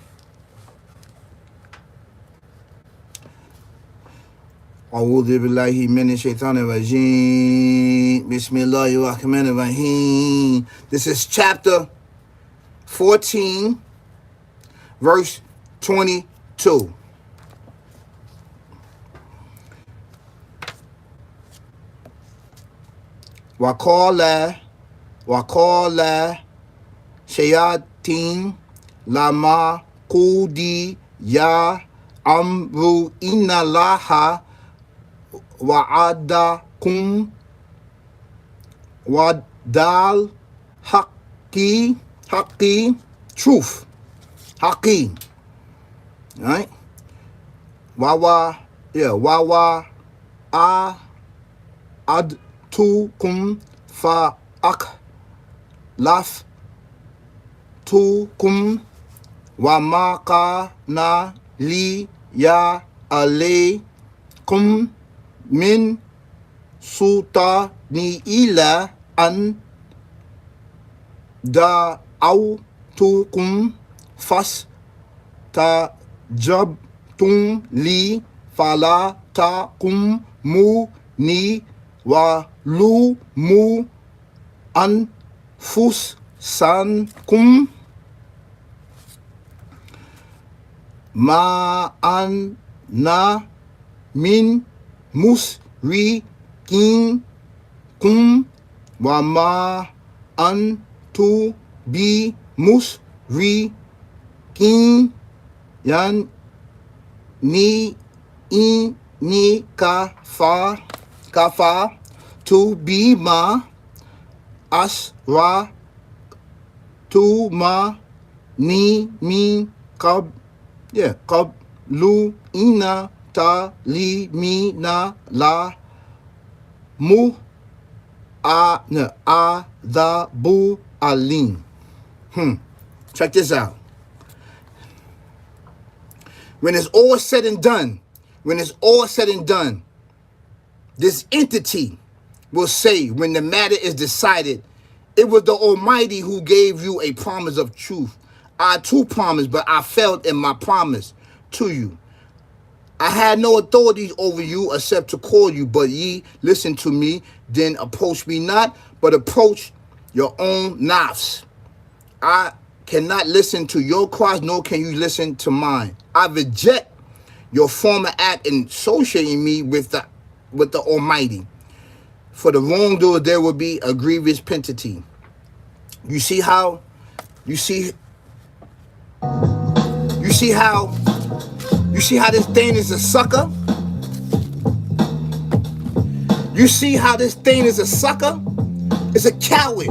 A'udhu billahi minash shaitanir rajim. Bismillahir rahmanir rahim. This is chapter 14, verse 22. Waqala shayatin lama qudi ya amru inna laha wa'adakum wadal haqqi, truth, haqqi, right? Wawa adtukum fa aklaftukum wa ma kana li ya alaykum min sultani ila an da'awtukum fastajabtum li fala taqumuni wa lumu anfusakum ma anna min musrikin wa ma antu bi musrikin yan ni kafa to be ma asra to ma ni min qablu ina talimina la mu adabu alim. Check this out. When it's all said and done, this entity will say, when the matter is decided, it was the Almighty who gave you a promise of truth. I too promised, but I failed in my promise to you. I had no authority over you except to call you, but ye listen to me, then approach me not, but approach your own nafs. I cannot listen to your cries, nor can you listen to mine. I reject your former act in associating me with the Almighty. For the wrongdoer, there will be a grievous penalty. You see how this thing is a sucker? You see how this thing is a sucker? It's a coward.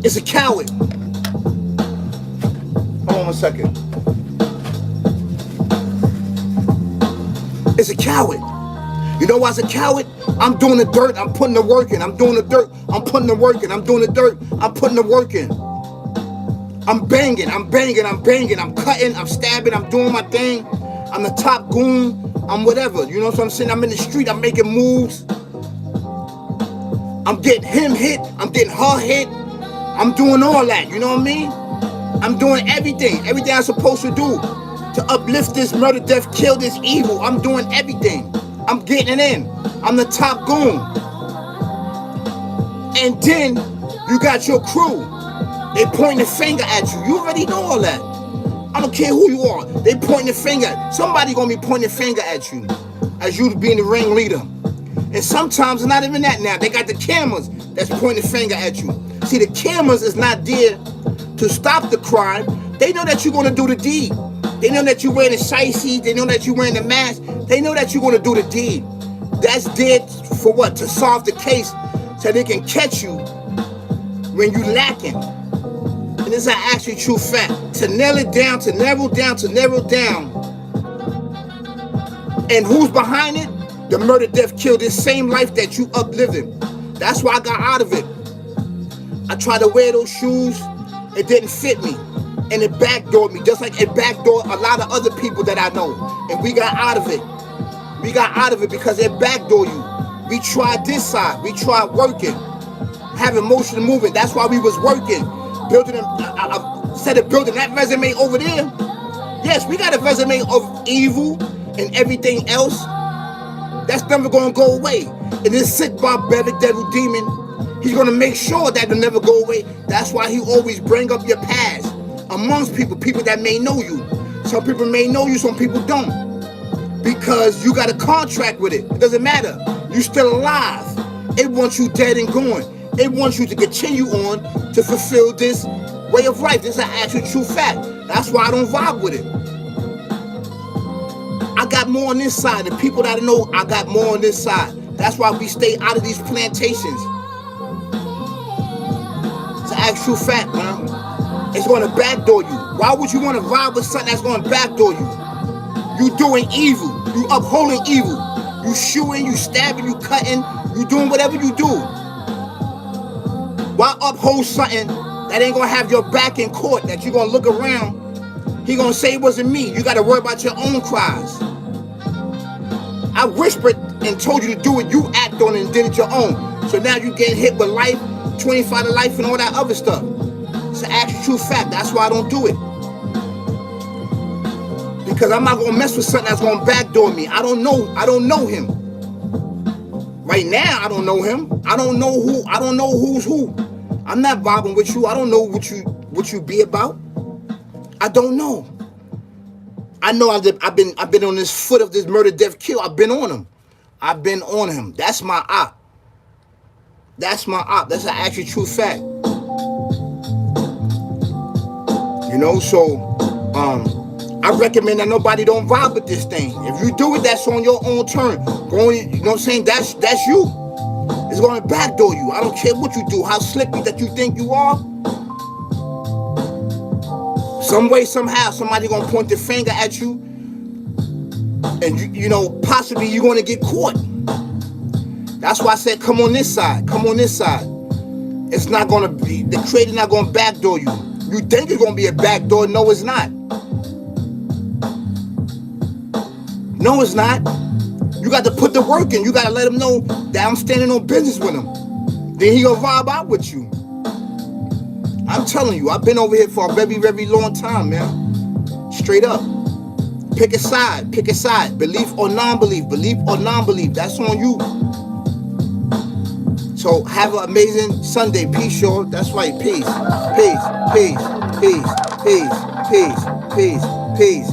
It's a coward. Hold on a second. It's a coward. You know why it's a coward? I'm doing the dirt, I'm putting the work in. I'm doing the dirt, I'm putting the work in. I'm doing the dirt, I'm putting the work in. I'm banging, I'm cutting, I'm stabbing, I'm doing my thing. I'm the top goon, I'm whatever. You know what I'm saying? I'm in the street, I'm making moves. I'm getting him hit, I'm getting her hit. I'm doing all that, you know what I mean? I'm doing everything I'm supposed to do to uplift this murder, death, kill this evil. I'm doing everything. I'm getting it in. I'm the top goon. And then you got your crew. They pointing the finger at you. You already know all that. I don't care who you are. They pointing the finger. Somebody gonna be pointing the finger at you as you being the ringleader. And sometimes it's not even that now. They got the cameras that's pointing the finger at you. See, the cameras is not there to stop the crime. They know that you're gonna do the deed. They know that you're wearing the shiesty. They know that you're wearing the mask. They know that you're gonna do the deed. That's there for what? To solve the case so they can catch you when you lacking. And this is an actually true fact. To nail it down, to narrow down. And who's behind it? The murder, death, kill, this same life that you upliving. That's why I got out of it. I tried to wear those shoes. It didn't fit me. And it backdoored me, just like it backdoored a lot of other people that I know. And we got out of it. We got out of it because it backdoored you. We tried this side. We tried working. Having motion and movement. That's why we was working. Building instead of building that resume over there. Yes, we got a resume of evil and everything else. That's never going to go away. And this sick, barbaric devil demon, he's going to make sure that it'll never go away. That's why he always bring up your past amongst people that may know you. Some people may know you, some people don't. Because you got a contract with it. It doesn't matter. You're still alive. It wants you dead and gone. It wants you to continue on to fulfill this way of life. This is an actual true fact. That's why I don't vibe with it. I got more on this side. The people that I know, I got more on this side. That's why we stay out of these plantations. It's an actual fact, man. It's going to backdoor you. Why would you want to vibe with something that's going to backdoor you? You doing evil. You upholding evil. You shooting, you stabbing, you cutting, you doing whatever you do. Why uphold something that ain't going to have your back in court, that you're going to look around, he going to say it wasn't me. You got to worry about your own cries. I whispered and told you to do it. You act on it and did it your own. So now you getting hit with life, 25 to life and all that other stuff. It's an actual true fact. That's why I don't do it. Because I'm not going to mess with something that's going to backdoor me. I don't know him. Right now, I don't know him. I don't know who's who. I'm not vibing with you. I don't know what you be about. I don't know. I know I've been on this foot of this murder, death, kill. I've been on him. That's my op. That's an actual true fact. You know, so I recommend that nobody don't vibe with this thing. If you do it, that's on your own turn. You know what I'm saying? That's you. It's going to backdoor you. I don't care what you do, how slippy that you think you are. Some way, somehow, somebody going to point the finger at you. And, you know, possibly you're going to get caught. That's why I said, come on this side. Come on this side. It's not going to be, the creator's not going to backdoor you. You think it's going to be a backdoor. No, it's not. No, it's not. You got to put the work in. You got to let him know that I'm standing on business with him. Then he going to vibe out with you. I'm telling you, I've been over here for a very, very long time, man. Straight up. Pick a side. Pick a side. Belief or non-belief. Belief or non-belief. That's on you. So have an amazing Sunday. Peace, y'all. That's right. Peace. Peace. Peace. Peace. Peace. Peace. Peace. Peace.